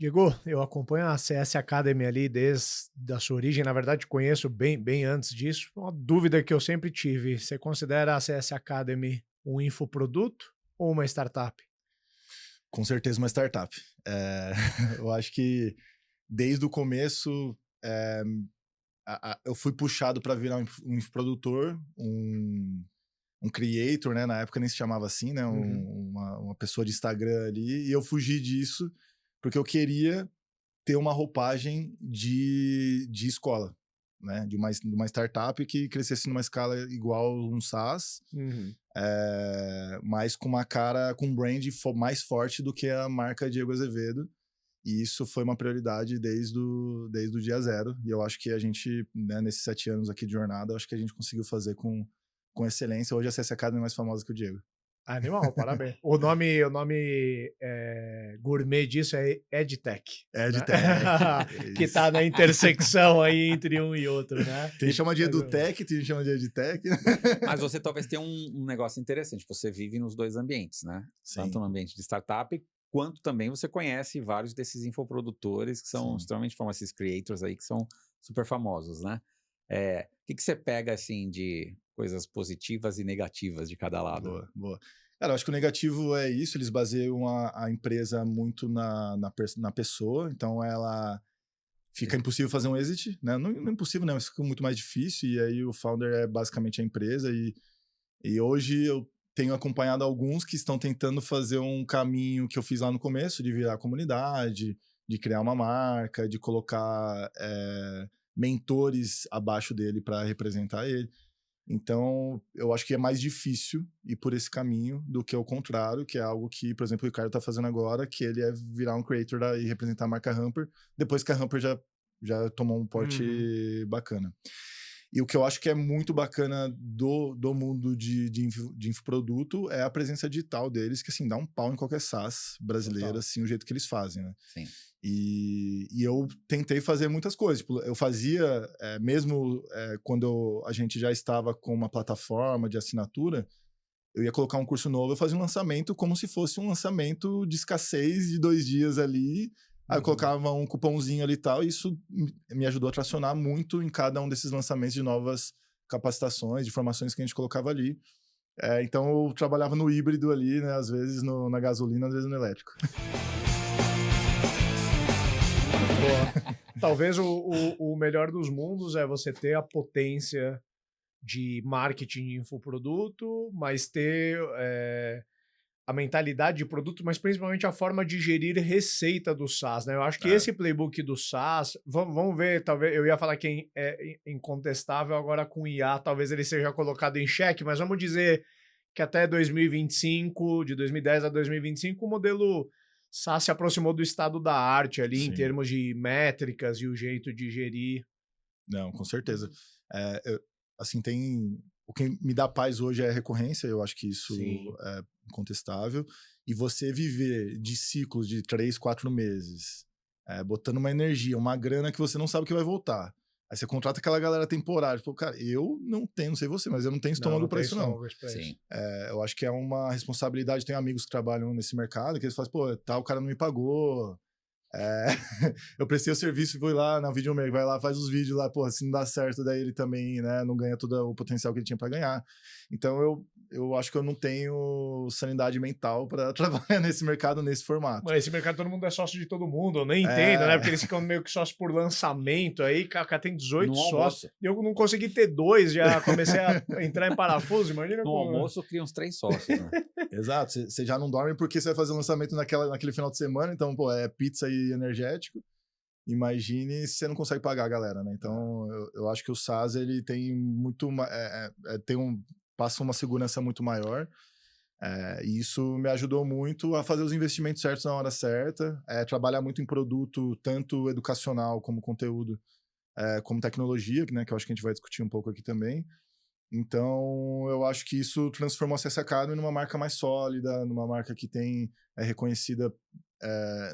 Diego, eu acompanho a CS Academy ali desde a sua origem, na verdade conheço bem antes disso. Uma dúvida que eu sempre tive, você considera a CS Academy um infoproduto ou uma startup? Com certeza uma startup. Eh, eu acho que desde o começo, eu fui puxado para virar um infoprodutor, um creator, né, na época nem se chamava assim, né, Uhum. uma pessoa de Instagram ali, e eu fugi disso, porque eu queria ter uma roupagem de escola, né, de uma startup que crescesse numa escala igual um SaaS, Uhum. mas com uma cara, com um brand mais forte do que a marca Diego Azevedo. E isso foi uma prioridade desde o dia zero. E eu acho que a gente, né, nesses 7 anos aqui de jornada, eu acho que a gente conseguiu fazer com excelência. Hoje a CS Academy é mais famosa que o Diego. Animal, parabéns. O nome gourmet disso é EdTech, né? EdTech, é Que isso. tá na intersecção aí entre um e outro, né? Tem gente que chama de Mas, EduTech, tem gente que chama de EdTech. Mas você talvez tenha um negócio interessante, você vive nos dois ambientes, né? Tanto Sim, no ambiente de startup, quanto também você conhece vários desses infoprodutores que são sim. extremamente famosos, esses creators aí que são super famosos, né? O que você pega, assim, de coisas positivas e negativas de cada lado? Boa, boa. Cara, eu acho que o negativo é isso, eles baseiam a empresa muito na pessoa, então ela fica impossível fazer um exit, né? Não, não impossível, né? Mas fica muito mais difícil, e aí o founder é basicamente a empresa, e hoje eu tenho acompanhado alguns que estão tentando fazer um caminho que eu fiz lá no começo, de virar comunidade, de criar uma marca, de colocar mentores abaixo dele para representar ele. Então, eu acho que é mais difícil ir por esse caminho do que o contrário, que é algo que, por exemplo, o Ricardo está fazendo agora, que ele é virar um creator e representar a marca Hamper, depois que a Hamper já tomou um uhum. porte bacana. E o que eu acho que é muito bacana do mundo de infoproduto é a presença digital deles, que assim, dá um pau em qualquer SaaS brasileiro, Total. assim, o jeito que eles fazem, né? Sim. E eu tentei fazer muitas coisas. Tipo, eu fazia, mesmo a gente já estava com uma plataforma de assinatura, eu ia colocar um curso novo, eu fazia um lançamento como se fosse um lançamento de escassez de 2 dias ali. Aí eu Uhum. colocava um cupomzinho ali e tal, e isso me ajudou a tracionar muito em cada um desses lançamentos de novas capacitações, de formações que a gente colocava ali. Então eu trabalhava no híbrido ali, né? Às vezes na gasolina, às vezes no elétrico. Boa. Talvez o melhor dos mundos é você ter a potência de marketing de infoproduto, mas ter a mentalidade de produto, mas principalmente a forma de gerir receita do SaaS, né? Eu acho que É, esse playbook do SaaS, vamos ver, talvez eu ia falar que é incontestável, agora com IA talvez ele seja colocado em xeque, mas vamos dizer que até 2025, de 2010 a 2025, o modelo SaaS se aproximou do estado da arte ali em sim. termos de métricas e o jeito de gerir. Não, com certeza. Assim, o que me dá paz hoje é a recorrência, eu acho que isso Sim. é incontestável. E você viver de ciclos de 3, 4 meses, botando uma energia, uma grana que você não sabe que vai voltar. Aí você contrata aquela galera temporária. Tipo, cara, eu não tenho, não sei você, mas eu não tenho Não, estômago não para tem isso, não. estômago pra isso. Sim. Eu acho que é uma responsabilidade. Tenho amigos que trabalham nesse mercado que eles falam, assim, pô, tal, o cara não me pagou. É, eu prestei o serviço, fui lá na Videomaker, vai lá, faz os vídeos lá, pô, se não dá certo, daí ele também, né, não ganha todo o potencial que ele tinha para ganhar. Então eu acho que eu não tenho sanidade mental para trabalhar nesse mercado, nesse formato. Mas esse mercado todo mundo é sócio de todo mundo, eu nem entendo, né? É, Porque eles ficam meio que sócios por lançamento aí, cara tem 18 No sócios. almoço. E eu não consegui ter dois, já comecei a entrar em parafuso, imagina No como. almoço cria uns 3 sócios, né? exato, você já não dorme porque você vai fazer o lançamento naquele final de semana, então, pô, é pizza e energético. Imagine se você não consegue pagar a galera, né? Então, eu acho que o SaaS, ele tem muito, passa uma segurança muito maior, e isso me ajudou muito a fazer os investimentos certos na hora certa, trabalhar muito em produto, tanto educacional como conteúdo, como tecnologia, né, que eu acho que a gente vai discutir um pouco aqui também. Então, eu acho que isso transformou a CS Academy numa marca mais sólida, numa marca que é reconhecida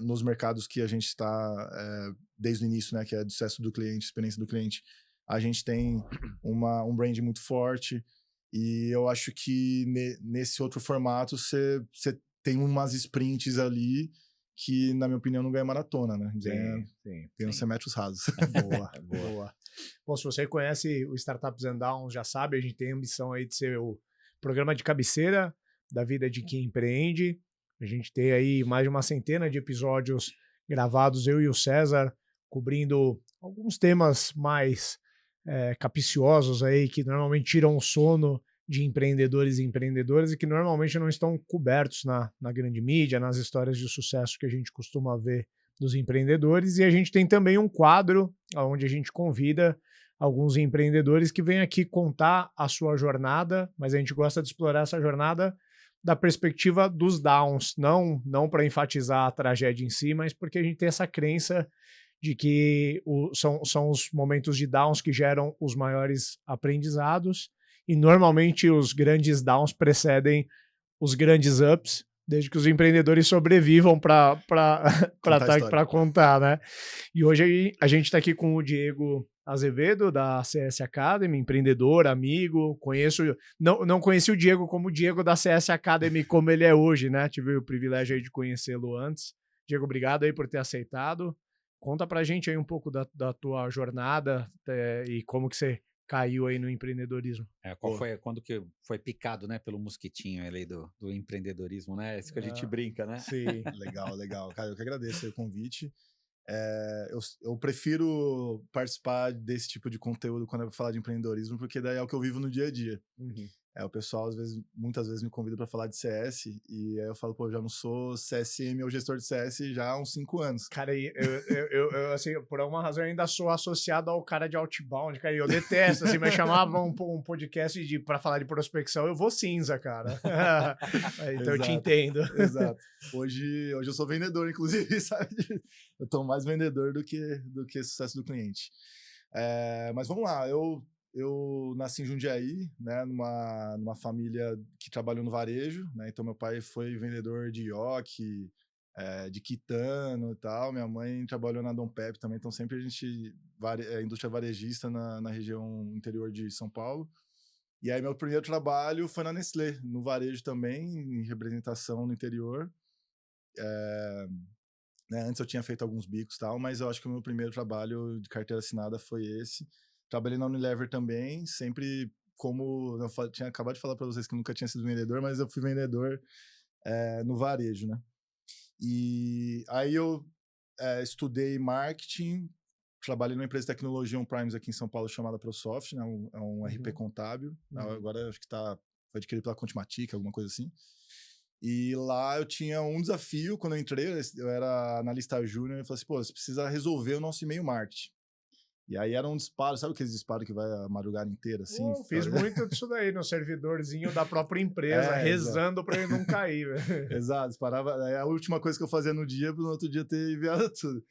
nos mercados que a gente está desde o início, né, que é do sucesso do cliente, experiência do cliente. A gente tem um brand muito forte e eu acho que nesse outro formato você tem umas sprints ali que, na minha opinião, não ganha maratona, né? Ganha os 100 metros rasos. Boa, boa. Bom, se você conhece o Startups and Downs, já sabe, a gente tem a ambição aí de ser o programa de cabeceira da vida de quem empreende. A gente tem aí mais de uma centena de episódios gravados, eu e o César, cobrindo alguns temas mais capiciosos aí, que normalmente tiram o sono de empreendedores e empreendedoras e que normalmente não estão cobertos na grande mídia, nas histórias de sucesso que a gente costuma ver dos empreendedores. E a gente tem também um quadro onde a gente convida alguns empreendedores que vêm aqui contar a sua jornada, mas a gente gosta de explorar essa jornada da perspectiva dos downs, não para enfatizar a tragédia em si, mas porque a gente tem essa crença de que são os momentos de downs que geram os maiores aprendizados, e normalmente os grandes downs precedem os grandes ups, desde que os empreendedores sobrevivam para contar, né? E hoje a gente está aqui com o Diego Azevedo, da CS Academy, empreendedor, amigo, não conheci o Diego como o Diego da CS Academy como ele é hoje, né? Tive o privilégio aí de conhecê-lo antes. Diego, obrigado aí por ter aceitado. Conta pra gente aí um pouco da tua jornada e como que você caiu aí no empreendedorismo. Quando que foi picado, né, pelo mosquitinho ali do empreendedorismo, né? É isso que a gente brinca, né? Sim. Legal. Cara, eu que agradeço o convite. Eu prefiro participar desse tipo de conteúdo quando é pra falar de empreendedorismo, porque daí é o que eu vivo no dia a dia. Uhum. O pessoal, muitas vezes me convida para falar de CS, e aí eu falo, pô, eu já não sou CSM ou gestor de CS já há uns 5 anos. Cara, eu assim, por alguma razão, eu ainda sou associado ao cara de outbound, cara, e eu detesto, assim, mas chamavam um podcast para falar de prospecção, eu vou cinza, cara. Então eu te entendo. Exato. Hoje eu sou vendedor, inclusive, sabe? Eu tô mais vendedor do que sucesso do cliente. Mas vamos lá, eu nasci em Jundiaí, né, numa família que trabalhou no varejo, né, então meu pai foi vendedor de ioki, de quitano e tal, minha mãe trabalhou na Dom Pep também, então sempre a gente, indústria varejista na região interior de São Paulo. E aí meu primeiro trabalho foi na Nestlé, no varejo também, em representação no interior. Né, antes eu tinha feito alguns bicos e tal, mas eu acho que o meu primeiro trabalho de carteira assinada foi esse. Trabalhei na Unilever também, sempre como... Eu tinha acabado de falar para vocês que nunca tinha sido vendedor, mas eu fui vendedor no varejo, né? E aí eu estudei marketing, trabalhei numa empresa de tecnologia on-premise aqui em São Paulo chamada ProSoft, né? É um RP contábil. Agora acho que foi adquirido pela Contimatic, alguma coisa assim. E lá eu tinha um desafio, quando eu entrei, eu era analista júnior, e falei assim, pô, você precisa resolver o nosso e-mail marketing. E aí era um disparo, sabe aqueles disparos que vai a madrugada inteira, assim? Fiz muito disso daí no servidorzinho da própria empresa, rezando para ele não cair. Exato, disparava. É a última coisa que eu fazia no dia, para no outro dia ter enviado tudo.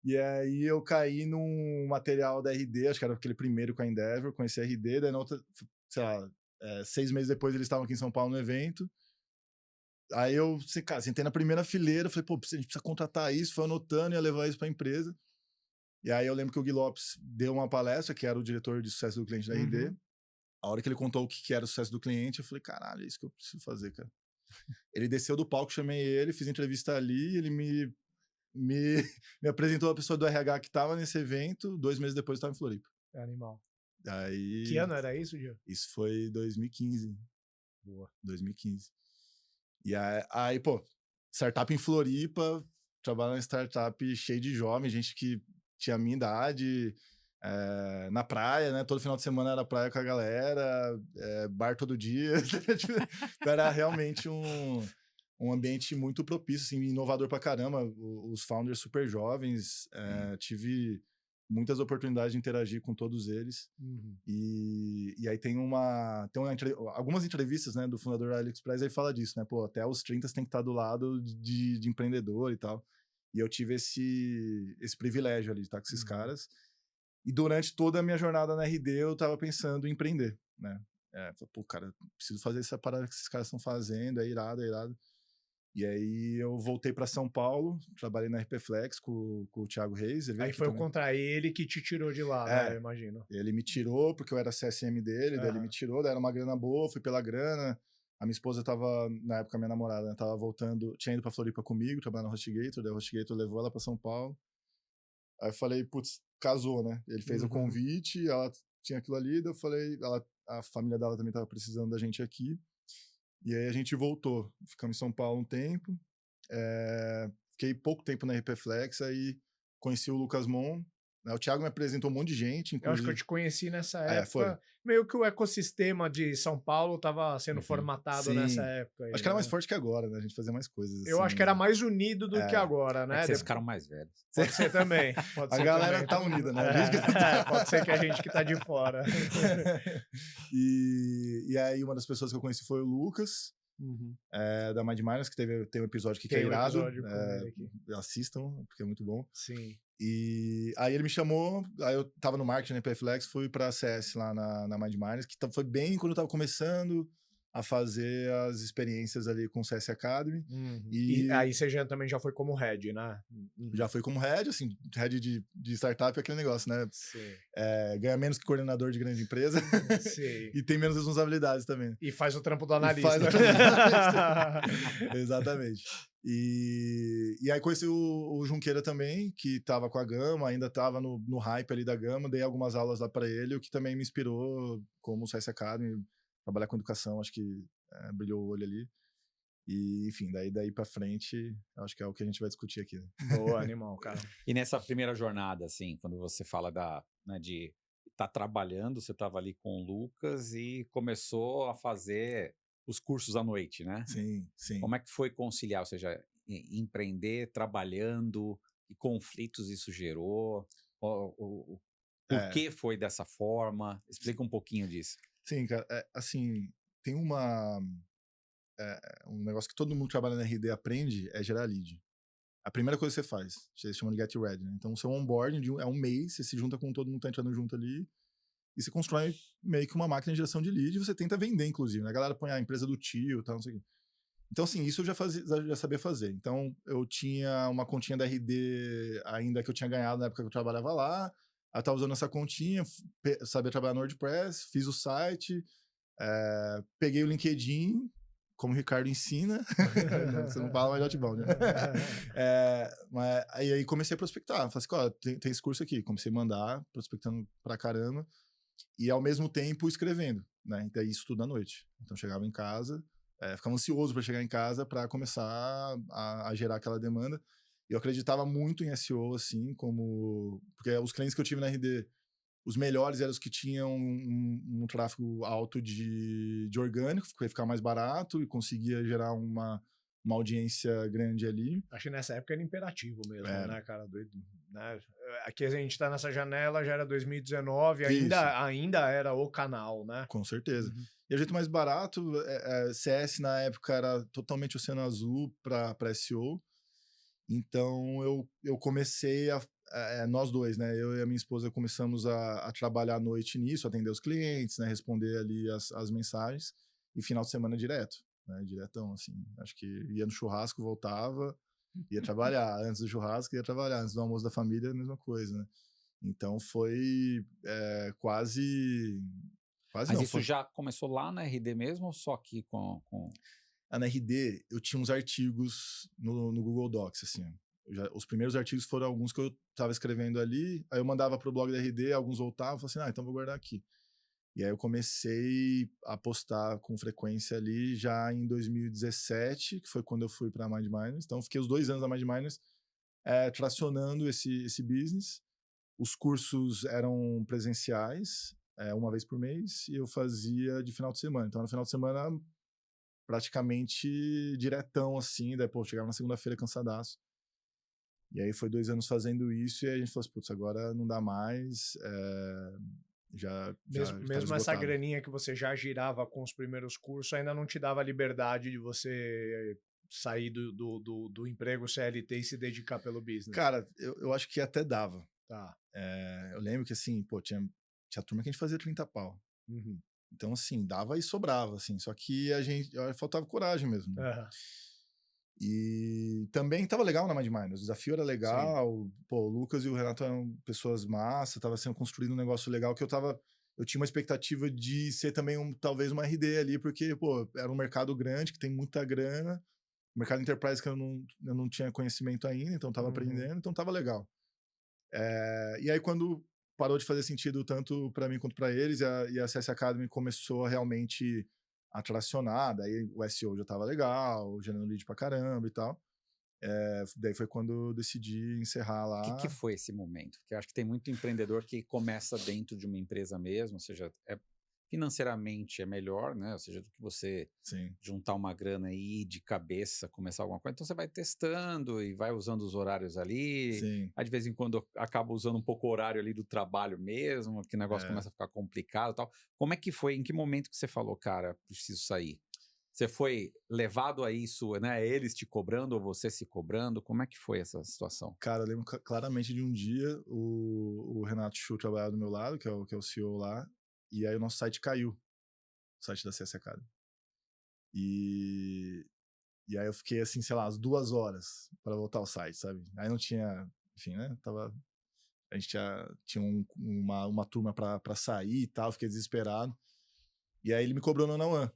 E aí eu caí num material da RD, acho que era aquele primeiro com a Endeavor, conheci a RD, daí na outra, sei lá, 6 meses depois eles estavam aqui em São Paulo no evento. Aí eu, cara, sentei na primeira fileira, falei, pô, a gente precisa contratar isso, foi anotando, ia levar isso para a empresa. E aí eu lembro que o Gui Lopes deu uma palestra, que era o diretor de sucesso do cliente da RD. A hora que ele contou o que era o sucesso do cliente, eu falei, caralho, é isso que eu preciso fazer, cara. Ele desceu do palco, chamei ele, fiz entrevista ali, ele me apresentou a pessoa do RH que tava nesse evento, 2 meses depois eu tava em Floripa. É animal. Aí, que ano era isso, Gil? Isso foi 2015. Boa. 2015. E aí, pô, startup em Floripa, trabalhando em startup cheio de jovens, gente que tinha a minha idade, na praia, né? Todo final de semana era praia com a galera, bar todo dia. Era realmente um ambiente muito propício, assim, inovador pra caramba. Os founders super jovens, tive muitas oportunidades de interagir com todos eles. E aí tem algumas entrevistas, né, do fundador da AliExpress, aí fala disso, né? Pô, até os 30 você tem que estar do lado de empreendedor e tal. E eu tive esse privilégio ali de estar com esses caras. E durante toda a minha jornada na RD, eu tava pensando em empreender, né? Pô, cara, preciso fazer essa parada que esses caras estão fazendo, é irado, é irado. E aí eu voltei para São Paulo, trabalhei na RP Flex com o Thiago Reis. Aí foi contra ele que te tirou de lá, né? Eu imagino. Ele me tirou porque eu era CSM dele, daí ele me tirou, daí era uma grana boa, fui pela grana. A minha esposa tava, na época, minha namorada, né, tava voltando, tinha ido pra Floripa comigo, trabalhar no HostGator, daí o HostGator levou ela pra São Paulo. Aí eu falei, putz, casou, né? Ele fez o convite, ela tinha aquilo ali, daí eu falei, a família dela também tava precisando da gente aqui. E aí a gente voltou, ficamos em São Paulo um tempo, fiquei pouco tempo na RP Flex, aí conheci o Lucas Mon, né? O Thiago me apresentou um monte de gente, Eu acho que eu inclusive... te conheci nessa foi. época. Meio que o ecossistema de São Paulo estava sendo formatado nessa Sim. época. Aí, Acho que era mais forte que agora, né? A gente fazia mais coisas, assim. Eu acho que era mais unido do que agora, né? É que vocês ficaram mais velhos. Pode ser também. Pode A ser galera também. tá unida, né? Pode ser que a gente que tá de fora. E aí uma das pessoas que eu conheci foi o Lucas, da Mind Miners, que tem um episódio aqui que é irado. Episódio com ele aqui. Assistam, porque é muito bom. Sim. E aí ele me chamou, aí eu tava no marketing na PFlex, fui pra CS lá na Mind Miners, que foi bem quando eu tava começando a fazer as experiências ali com o CS Academy. E aí você também já foi como head, né? Já foi como head, assim, head de startup é aquele negócio, né? Sim. Ganha menos que coordenador de grande empresa. Sim. E tem menos responsabilidades também. E faz o trampo do analista. Exatamente. E aí conheci o Junqueira também, que tava com a Gama, ainda tava no hype ali da Gama, dei algumas aulas lá para ele, o que também me inspirou como o CS Academy, trabalhar com educação, acho que brilhou o olho ali. E, enfim, daí pra frente, acho que é o que a gente vai discutir aqui. Né? Boa, animal, cara. E nessa primeira jornada, assim, quando você fala de estar trabalhando, você estava ali com o Lucas e começou a fazer os cursos à noite, né? Sim, sim. Como é que foi conciliar, ou seja, empreender, trabalhando, que conflitos isso gerou? Por que foi dessa forma? Explica um pouquinho disso. Sim, cara, assim, tem um negócio que todo mundo que trabalha na RD aprende, é gerar lead. A primeira coisa que você faz, você chama de Get Ready, né? Então, o seu onboarding é um mês, você se junta com todo mundo que tá entrando junto ali, e você constrói meio que uma máquina de geração de lead, e você tenta vender, inclusive, né? A galera põe a empresa do tio e tal, não sei o quê. Então, assim, isso eu já sabia fazer. Então, eu tinha uma continha da RD ainda que eu tinha ganhado na época que eu trabalhava lá, eu tava usando essa continha, sabia trabalhar no WordPress, fiz o site, peguei o LinkedIn, como o Ricardo ensina, não, você não fala mais de outbound, né? Mas aí comecei a prospectar, falei assim, ó, tem esse curso aqui, comecei a mandar, prospectando pra caramba, e ao mesmo tempo escrevendo, né? Então isso tudo à noite. Então chegava em casa, ficava ansioso para chegar em casa para começar a gerar aquela demanda. E eu acreditava muito em SEO, assim, porque os clientes que eu tive na RD, os melhores eram os que tinham um tráfego alto de orgânico, porque ia ficar mais barato e conseguia gerar uma audiência grande ali. Acho que nessa época era imperativo mesmo, né, cara? Doido, né? Aqui a gente tá nessa janela, já era 2019, ainda era o canal, né? Com certeza. E o jeito mais barato, CS na época era totalmente Oceano Azul para SEO. Então eu comecei nós dois, né? Eu e a minha esposa começamos a trabalhar à noite nisso, atender os clientes, né? Responder ali as mensagens, e final de semana direto, né? Diretão, assim. Acho que ia no churrasco, voltava, ia trabalhar. Antes do churrasco, ia trabalhar. Antes do almoço da família, a mesma coisa, né? Então foi quase. Mas não, isso já começou lá na RD mesmo ou só aqui com... Na RD, eu tinha uns artigos no Google Docs, assim. Os primeiros artigos foram alguns que eu estava escrevendo ali, aí eu mandava pro blog da RD, alguns voltavam, falei assim, então vou guardar aqui. E aí eu comecei a postar com frequência ali já em 2017, que foi quando eu fui para a Mind Miners. Então, fiquei os 2 anos na Mind Miners tracionando esse business. Os cursos eram presenciais, uma vez por mês, e eu fazia de final de semana. Então, no final de semana, praticamente diretão, assim, daí, chegava na segunda-feira cansadaço. E aí foi 2 anos fazendo isso, e aí a gente falou assim, putz, agora não dá mais, mesmo essa graninha que você já girava com os primeiros cursos, ainda não te dava a liberdade de você sair do emprego CLT e se dedicar pelo business? Cara, eu acho que até dava. Tá. Eu lembro que, assim, tinha turma que a gente fazia 30 pau. Então, assim, dava e sobrava, assim. Só que faltava coragem mesmo. Né? E também tava legal na Mind Miners. O desafio era legal. Sim. O Lucas e o Renato eram pessoas massas. Tava sendo construído um negócio legal que eu tava eu tinha uma expectativa de ser também talvez uma RD ali, porque, pô, era um mercado grande, que tem muita grana, mercado enterprise que eu não tinha conhecimento ainda, então estava aprendendo, então estava legal. E aí quando parou de fazer sentido tanto para mim quanto para eles, e a CS Academy começou a realmente a tracionar, daí o SEO já estava legal, gerando lead pra caramba e tal. Daí foi quando eu decidi encerrar O que lá. foi esse momento? Porque eu acho que tem muito empreendedor que começa dentro de uma empresa mesmo, ou seja, financeiramente é melhor, né? Ou seja, do que você Sim. juntar uma grana aí de cabeça, começar alguma coisa. Então você vai testando e vai usando os horários ali. Sim. Aí de vez em quando acaba usando um pouco o horário ali do trabalho mesmo, que o negócio começa a ficar complicado e tal. Como é que foi? Em que momento que você falou, cara, preciso sair? Você foi levado a isso, né? Eles te cobrando ou você se cobrando? Como é que foi essa situação? Cara, eu lembro claramente de um dia o Renato Chu trabalhava do meu lado, que é o CEO lá, e aí o nosso site caiu, o site da CS Academy. E aí eu fiquei assim, sei lá, as 2 horas para voltar ao site, sabe? Aí não tinha, enfim, né? A gente tinha uma turma para sair e tal, fiquei desesperado. E aí ele me cobrou no One.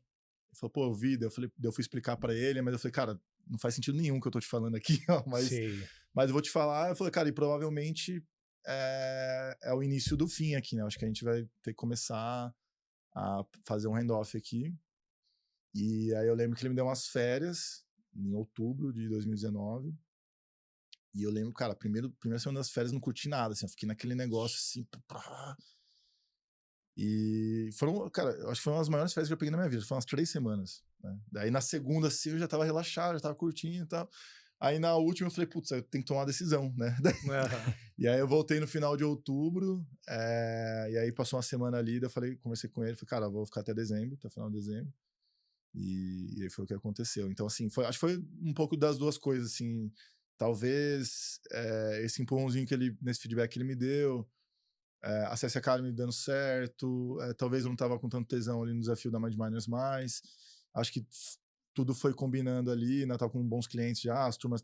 Ele falou, pô, eu vi, eu fui explicar para ele, mas eu falei, cara, não faz sentido nenhum que eu tô te falando aqui, ó, mas eu vou te falar. Eu falei, cara, e provavelmente é o início do fim aqui, né? Acho que a gente vai ter que começar a fazer um handoff aqui. E aí eu lembro que ele me deu umas férias em outubro de 2019. E eu lembro, cara, primeira semana das férias não curti nada, assim, eu fiquei naquele negócio assim. E foram, cara, eu acho que foram as maiores férias que eu peguei na minha vida, foram umas 3 semanas, né? Daí na segunda, assim, eu já tava relaxado, já tava curtindo e tal. Aí na última eu falei, putz, eu tenho que tomar uma decisão, né? E aí eu voltei no final de outubro, e aí passou uma semana ali, daí eu falei, conversei com ele, falei, cara, eu vou ficar até dezembro, até o final de dezembro. E aí foi o que aconteceu. Então, assim, acho que foi um pouco das duas coisas, assim. Talvez esse empurrãozinho nesse feedback que ele me deu, a CS Academy dando certo, talvez eu não tava com tanto tesão ali no desafio da Mind Miners mais. Acho que tudo foi combinando ali, né? Tava com bons clientes já, as turmas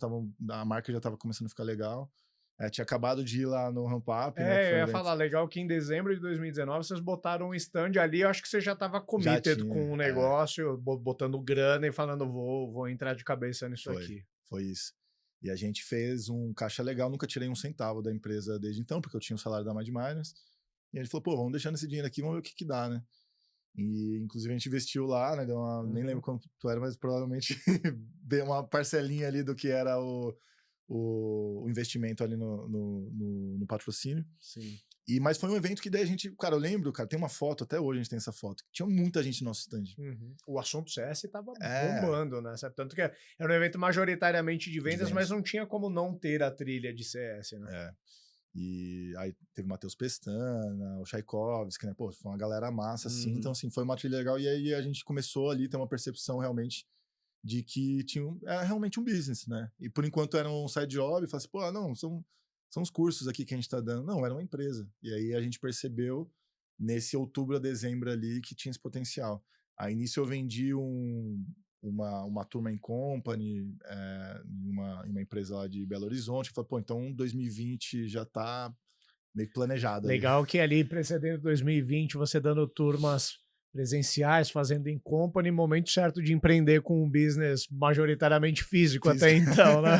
a marca já tava começando a ficar legal. Tinha acabado de ir lá no Ramp Up, né? Que Eu foi ia falar, legal que em dezembro de 2019 vocês botaram um stand ali, eu acho que você já estava Já committed tinha, com o negócio, botando grana e falando, vou entrar de cabeça nisso aqui. Foi isso. E a gente fez um caixa legal, nunca tirei um centavo da empresa desde então, porque eu tinha o salário da Mind Miners. E a gente falou, pô, vamos deixando esse dinheiro aqui, vamos ver o que dá, né? E inclusive a gente investiu lá, né? Nem lembro quanto era, mas provavelmente deu uma parcelinha ali do que era o investimento ali no patrocínio. Sim. Mas foi um evento que daí a gente, cara, eu lembro, cara, tem uma foto, até hoje a gente tem essa foto, tinha muita gente no nosso stand. O assunto CS tava bombando, né? Tanto que era um evento majoritariamente de vendas, mas não tinha como não ter a trilha de CS, né? E aí teve o Matheus Pestana, o Tchaikovsky, né? Pô, foi uma galera massa, assim. Então, assim, foi uma trilha legal. E aí a gente começou ali a ter uma percepção realmente de que era realmente um business, né? E por enquanto era um side job, e falei assim, pô, não, são os cursos aqui que a gente tá dando. Não, era uma empresa. E aí a gente percebeu nesse outubro a dezembro ali que tinha esse potencial. Aí nisso eu vendi uma turma em company, em uma empresa lá de Belo Horizonte. Eu falei, pô, então 2020 já tá meio que planejado. Legal que ali, precedendo 2020, você dando turmas presenciais, fazendo em company, momento certo de empreender com um business majoritariamente físico até então, né?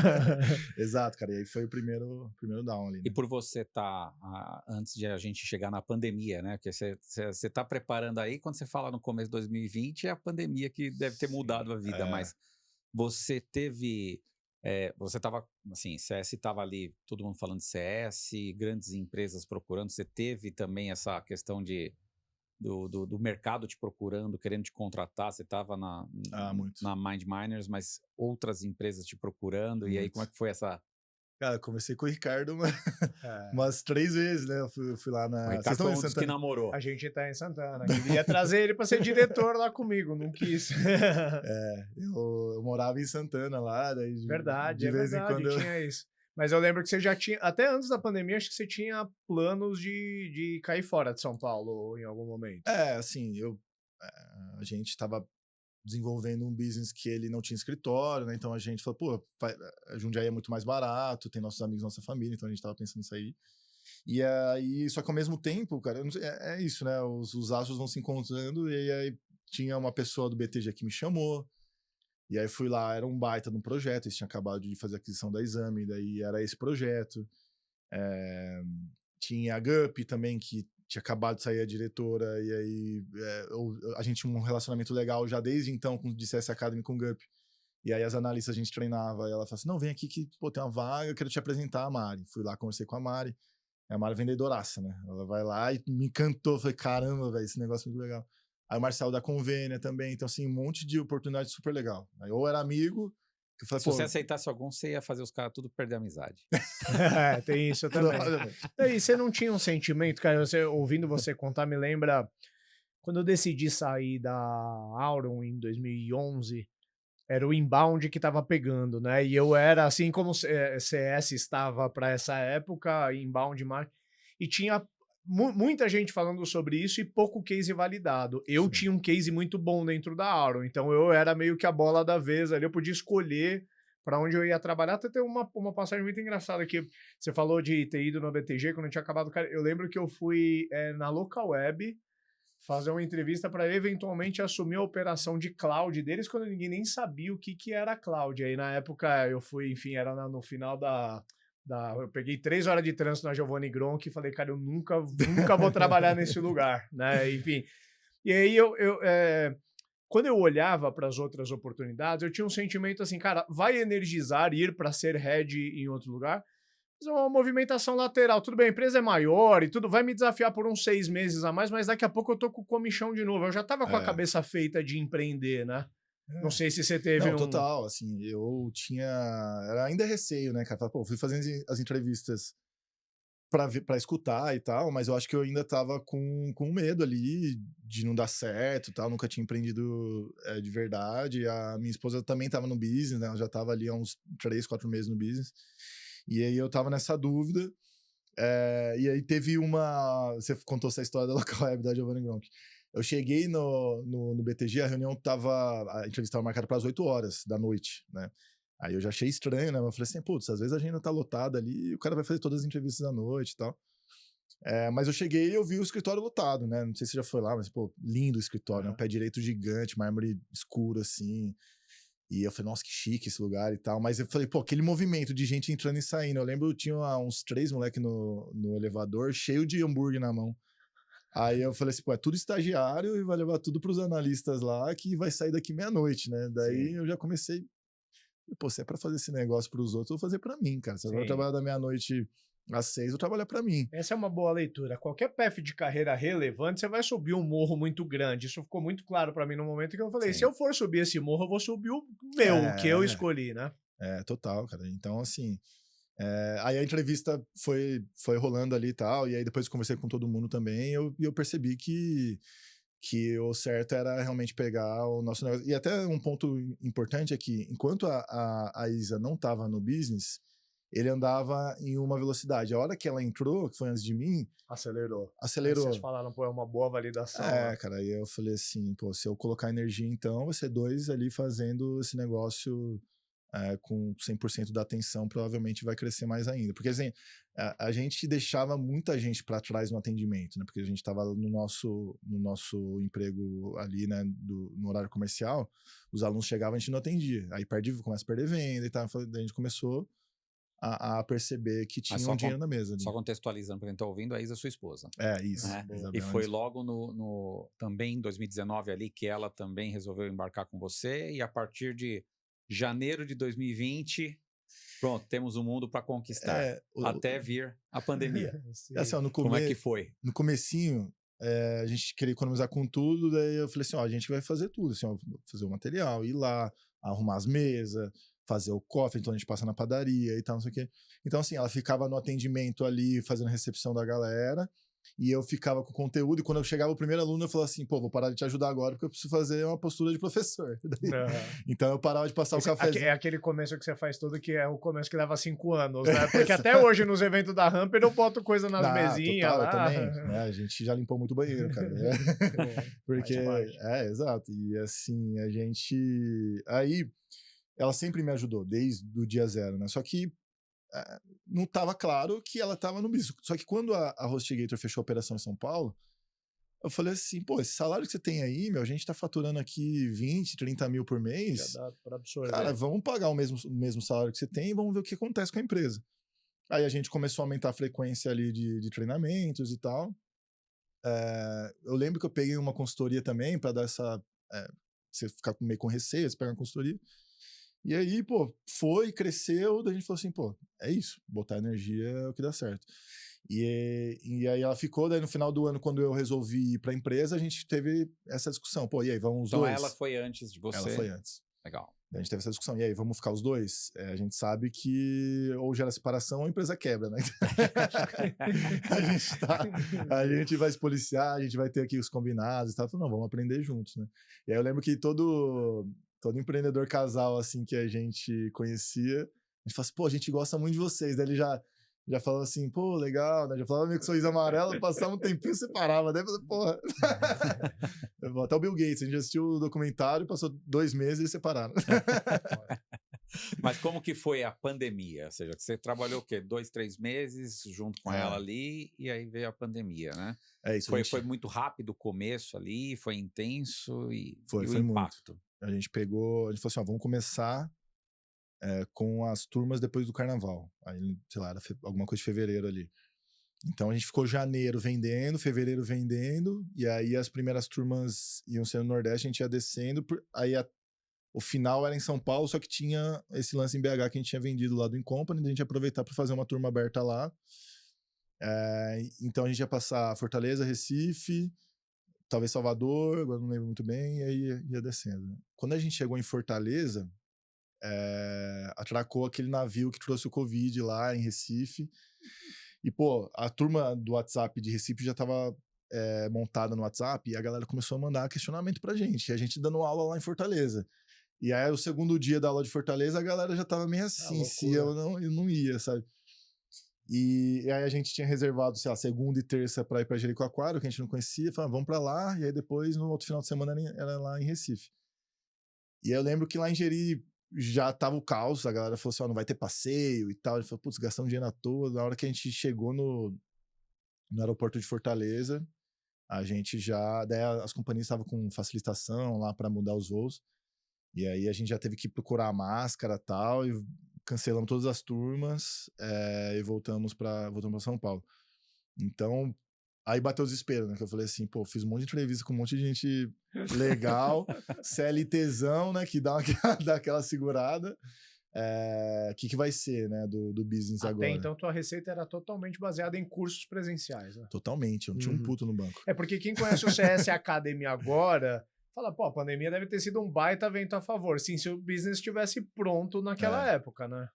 Exato, cara. E aí foi o primeiro down ali. Né? E por você estar, antes de a gente chegar na pandemia, né? Porque você está preparando aí, quando você fala no começo de 2020, é a pandemia que deve ter mudado a vida, mas você teve... você estava, assim, CS estava ali, todo mundo falando de CS, grandes empresas procurando, você teve também essa questão do mercado te procurando, querendo te contratar, você estava na Mind Miners, mas outras empresas te procurando, e aí como é que foi essa... Cara, comecei com o Ricardo umas 3 vezes, né? Eu fui lá na... O Ricardo foi um dos que namorou. A gente tá em Santana. Queria trazer ele para ser diretor lá comigo, não quis. Eu morava em Santana lá, daí Verdade, de vez em quando tinha isso. Mas eu lembro que você já tinha, até antes da pandemia, acho que você tinha planos de cair fora de São Paulo em algum momento. Assim, a gente estava desenvolvendo um business que ele não tinha escritório, né? Então a gente falou, pô, Jundiaí é muito mais barato, tem nossos amigos, nossa família, então a gente estava pensando nisso aí. E aí, só que ao mesmo tempo, cara, eu não sei, é isso, né? Os astros vão se encontrando, e aí tinha uma pessoa do BTG que me chamou, e aí fui lá, era um baita de um projeto, eles tinham acabado de fazer a aquisição da Exame, daí era esse projeto. Tinha a GUP também, que tinha acabado de sair a diretora, e aí a gente tinha um relacionamento legal já desde então com o DCS Academy com o GUP. E aí as analistas a gente treinava, e ela falou assim, não, vem aqui que pô, tem uma vaga, eu quero te apresentar a Mari. Fui lá, conversei com a Mari. A Mari é vendedoraça, né? Ela vai lá e me encantou. Falei, caramba, velho, esse negócio é muito legal. Aí o Marcelo da Convênia também. Então, assim, um monte de oportunidade super legal. Aí eu era amigo, que eu falei, Se você aceitasse algum, você ia fazer os caras tudo perder a amizade. Tem isso também. E você não tinha um sentimento, cara, ouvindo você contar, me lembra quando eu decidi sair da Auron em 2011, era o inbound que estava pegando, né? E eu era, assim como o CS estava para essa época, inbound marketing, e tinha muita gente falando sobre isso e pouco case validado. Eu tinha um case muito bom dentro da Auron, então eu era meio que a bola da vez ali, eu podia escolher para onde eu ia trabalhar. Até tem uma passagem muito engraçada que você falou de ter ido no BTG quando eu tinha acabado. Cara, eu lembro que eu fui na Local Web fazer uma entrevista para eventualmente assumir a operação de cloud deles quando ninguém nem sabia o que era cloud. Aí na época eu fui, enfim, era no final eu peguei 3 horas de trânsito na Giovanni Gronchi e falei, cara, eu nunca vou trabalhar nesse lugar, né? Enfim. E aí quando eu olhava para as outras oportunidades, eu tinha um sentimento assim, cara, vai energizar ir para ser head em outro lugar? Uma movimentação lateral. Tudo bem, a empresa é maior e tudo, vai me desafiar por uns 6 meses a mais, mas daqui a pouco eu tô com o comichão de novo. Eu já tava com a cabeça feita de empreender, né? Não sei se você teve Não, total, assim, eu tinha... Era ainda receio, né, cara? Pô, fui fazendo as entrevistas pra escutar e tal, mas eu acho que eu ainda tava com medo ali de não dar certo e tal, nunca tinha empreendido de verdade. A minha esposa também tava no business, né? Ela já tava ali há uns 3, 4 meses no business. E aí eu tava nessa dúvida, e aí teve você contou essa história da Local Web da Giovanni Gronchi. Eu cheguei no BTG, a entrevista estava marcada para as 8 horas da noite, né? Aí eu já achei estranho, né? Eu falei assim, putz, às vezes a agenda tá lotada ali e o cara vai fazer todas as entrevistas à noite e tal. Mas eu cheguei e eu vi o escritório lotado, né? Não sei se você já foi lá, mas, pô, lindo o escritório, né? Pé direito gigante, mármore escuro, assim. E eu falei, nossa, que chique esse lugar e tal. Mas eu falei, pô, aquele movimento de gente entrando e saindo. Eu lembro, eu tinha uns 3 moleques no elevador, cheio de hambúrguer na mão. Aí eu falei assim, pô, é tudo estagiário e vai levar tudo pros analistas lá que vai sair daqui meia-noite, né? Daí eu já comecei, pô, se é pra fazer esse negócio pros outros, eu vou fazer pra mim, cara. Se eu vou trabalhar da meia-noite às 6, eu trabalho pra mim. Essa é uma boa leitura. Qualquer path de carreira relevante, você vai subir um morro muito grande. Isso ficou muito claro pra mim no momento que eu falei, se eu for subir esse morro, eu vou subir o meu, o que eu escolhi, né? Total, cara. Então, assim... aí a entrevista foi rolando ali e tal, e aí depois eu conversei com todo mundo também, e eu percebi que o certo era realmente pegar o nosso negócio. E até um ponto importante é que, enquanto a Isa não estava no business, ele andava em uma velocidade. A hora que ela entrou, que foi antes de mim... Acelerou. Acelerou. Vocês falaram, pô, é uma boa validação. Cara, aí eu falei assim, pô, se eu colocar energia então, vai ser 2 ali fazendo esse negócio... com 100% da atenção, provavelmente vai crescer mais ainda. Porque, assim, a gente deixava muita gente para trás no atendimento, né? Porque a gente estava no nosso emprego ali, né? No horário comercial, os alunos chegavam, a gente não atendia. Aí começa a perder venda e tal. Daí a gente começou a perceber que tinha um dinheiro na mesa. Só contextualizando para quem está ouvindo, a Isa é sua esposa. Isso. Né? E foi logo também em 2019 ali que ela também resolveu embarcar com você, e a partir de janeiro de 2020, pronto, temos um mundo para conquistar, até vir a pandemia. Assim, ó, como é que foi? No comecinho, a gente queria economizar com tudo, daí eu falei assim, ó, a gente vai fazer tudo, assim, ó, fazer o material, ir lá, arrumar as mesas, fazer o cofre, então a gente passa na padaria e tal, não sei o quê. Então, assim, ela ficava no atendimento ali, fazendo a recepção da galera, e eu ficava com o conteúdo, e quando eu chegava o primeiro aluno, eu falava assim, pô, vou parar de te ajudar agora, porque eu preciso fazer uma postura de professor. Então eu parava de passar o cafezinho. É aquele começo que você faz todo, que é o começo que leva 5 anos, né? Porque até hoje, nos eventos da Ramper, eu boto coisa nas mesinhas total, lá. Eu também, né? A gente já limpou muito o banheiro, cara. Porque, exato. E assim, a gente... Aí, ela sempre me ajudou, desde o dia zero, né? Só que não estava claro que ela estava no business. Só que quando a HostGator fechou a operação em São Paulo, eu falei assim, pô, esse salário que você tem aí, meu, a gente tá faturando aqui 20, 30 mil por mês. Já dá pra absorver. Cara, vamos pagar o mesmo salário que você tem e vamos ver o que acontece com a empresa. Aí a gente começou a aumentar a frequência ali de treinamentos e tal. Eu lembro que eu peguei uma consultoria também para dar essa... você ficar meio com receio, você pega uma consultoria. E aí, pô, cresceu, daí a gente falou assim, pô, é isso, botar energia é o que dá certo. E aí ela ficou, daí no final do ano, quando eu resolvi ir pra empresa, a gente teve essa discussão. Pô, e aí, vamos os dois? Então ela foi antes de você? Ela foi antes. Legal. Daí a gente teve essa discussão. E aí, vamos ficar os dois? A gente sabe que ou gera separação ou a empresa quebra, né? a gente vai se policiar, a gente vai ter aqui os combinados e tal. Falei, não, vamos aprender juntos, né? E aí eu lembro que todo empreendedor casal, assim, que a gente conhecia, a gente fala assim, pô, a gente gosta muito de vocês. Daí ele já falava assim, pô, legal, né? Já falava meio que sorriso amarelo, passava um tempinho, separava. Daí eu falei, porra. Até o Bill Gates, a gente assistiu o documentário, passou 2 meses e eles separaram. Mas como que foi a pandemia? Ou seja, você trabalhou o quê? 2, 3 meses junto com ela ali, e aí veio a pandemia, né? Isso. Foi muito rápido o começo ali, foi intenso e foi o impacto. Muito. A gente falou assim, ó, vamos começar com as turmas depois do carnaval. Aí, sei lá, era alguma coisa de fevereiro ali. Então a gente ficou janeiro vendendo, fevereiro vendendo, e aí as primeiras turmas iam ser no Nordeste, a gente ia descendo, aí o final era em São Paulo, só que tinha esse lance em BH que a gente tinha vendido lá do Incompany, a gente ia aproveitar para fazer uma turma aberta lá. Então a gente ia passar Fortaleza, Recife, talvez Salvador, agora não lembro muito bem, e aí ia descendo. Né? Quando a gente chegou em Fortaleza, atracou aquele navio que trouxe o Covid lá em Recife. E, pô, a turma do WhatsApp de Recife já tava montada no WhatsApp e a galera começou a mandar questionamento pra gente. E a gente dando aula lá em Fortaleza. E aí, o segundo dia da aula de Fortaleza, a galera já tava meio assim, se eu não ia, sabe? E aí a gente tinha reservado, sei lá, segunda e terça pra ir pra Jericoacoara, que a gente não conhecia. Falava, vamos pra lá. E aí depois, no outro final de semana, era lá em Recife. E aí eu lembro que lá em Jeri já tava o caos, a galera falou assim, ó, não vai ter passeio e tal. Ele falou, putz, gastamos dinheiro à toa. Na hora que a gente chegou no aeroporto de Fortaleza, a gente daí as companhias estavam com facilitação lá para mudar os voos. E aí a gente já teve que procurar a máscara e tal, e cancelamos todas as turmas e voltamos para São Paulo. Então, aí bateu o desespero, né? Que eu falei assim, pô, fiz um monte de entrevista com um monte de gente legal, CLTzão, né? Que dá aquela segurada. Que vai ser, né? Do business agora. Até então, tua receita era totalmente baseada em cursos presenciais, né? Totalmente, eu não tinha um puto no banco. Porque quem conhece o CS Academy agora... Fala, pô, a pandemia deve ter sido um baita vento a favor. Sim, se o business estivesse pronto naquela época, né?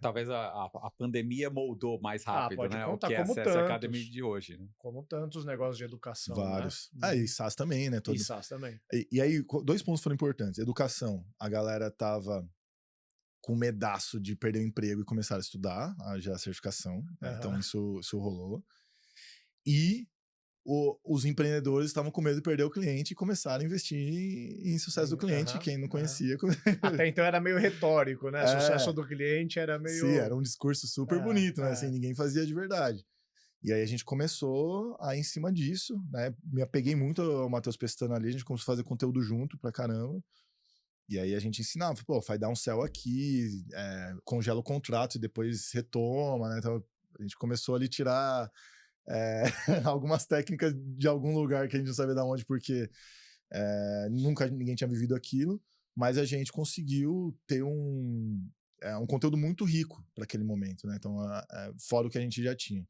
Talvez a pandemia moldou mais rápido, pode né? Contar, o que como é essa Academy de hoje, né? Como tantos negócios de educação, vários. Né? E SaaS também, né? E SaaS também. E aí, 2 pontos foram importantes. Educação, a galera tava com medaço de perder o emprego e começar a estudar já a certificação. Né? Então, isso rolou. E os empreendedores estavam com medo de perder o cliente e começaram a investir em sucesso do cliente. Quem não conhecia... Até então era meio retórico, né? Sucesso do cliente era meio... Sim, era um discurso super bonito, né? Assim, ninguém fazia de verdade. E aí a gente começou a ir em cima disso, né? Me apeguei muito ao Matheus Pestana ali, a gente começou a fazer conteúdo junto pra caramba. E aí a gente ensinava, pô, faz dar um céu aqui, congela o contrato e depois retoma, né? Então a gente começou ali a tirar... algumas técnicas de algum lugar que a gente não sabia de onde, porque nunca ninguém tinha vivido aquilo, mas a gente conseguiu ter um conteúdo muito rico para aquele momento, né? Então, fora o que a gente já tinha.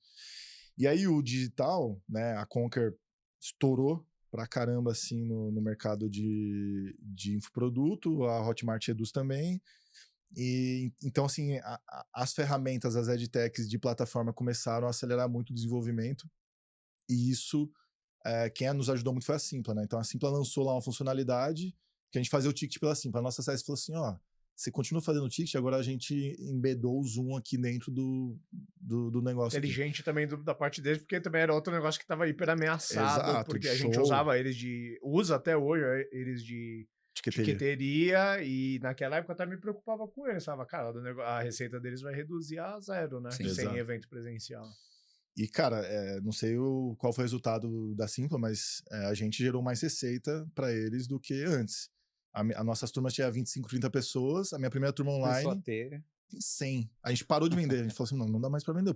E aí o digital, né? A Conquer estourou pra caramba assim no mercado de infoproduto, a Hotmart Eduz também. E então, assim, as ferramentas, as edtechs de plataforma começaram a acelerar muito o desenvolvimento, e isso, quem nos ajudou muito foi a Simpla, né? Então, a Simpla lançou lá uma funcionalidade que a gente fazia o ticket pela Simpla. A nossa CS falou assim, ó, você continua fazendo o ticket, agora a gente embedou o Zoom aqui dentro do negócio. Inteligente aqui. Também da parte deles, porque também era outro negócio que estava hiper ameaçado. Exato, porque a gente usava eles usa até hoje eles de Tiqueteria, e naquela época eu até me preocupava com eles. Falava, cara, a receita deles vai reduzir a zero, né? Sim. Sem Exato. evento presencial. E, cara, não sei qual foi o resultado da Simpla, mas a gente gerou mais receita para eles do que antes. A nossas turmas tinha 25, 30 pessoas, a minha primeira turma Começou a online ter. tem 100. A gente parou de vender, a gente falou assim, não dá mais para vender.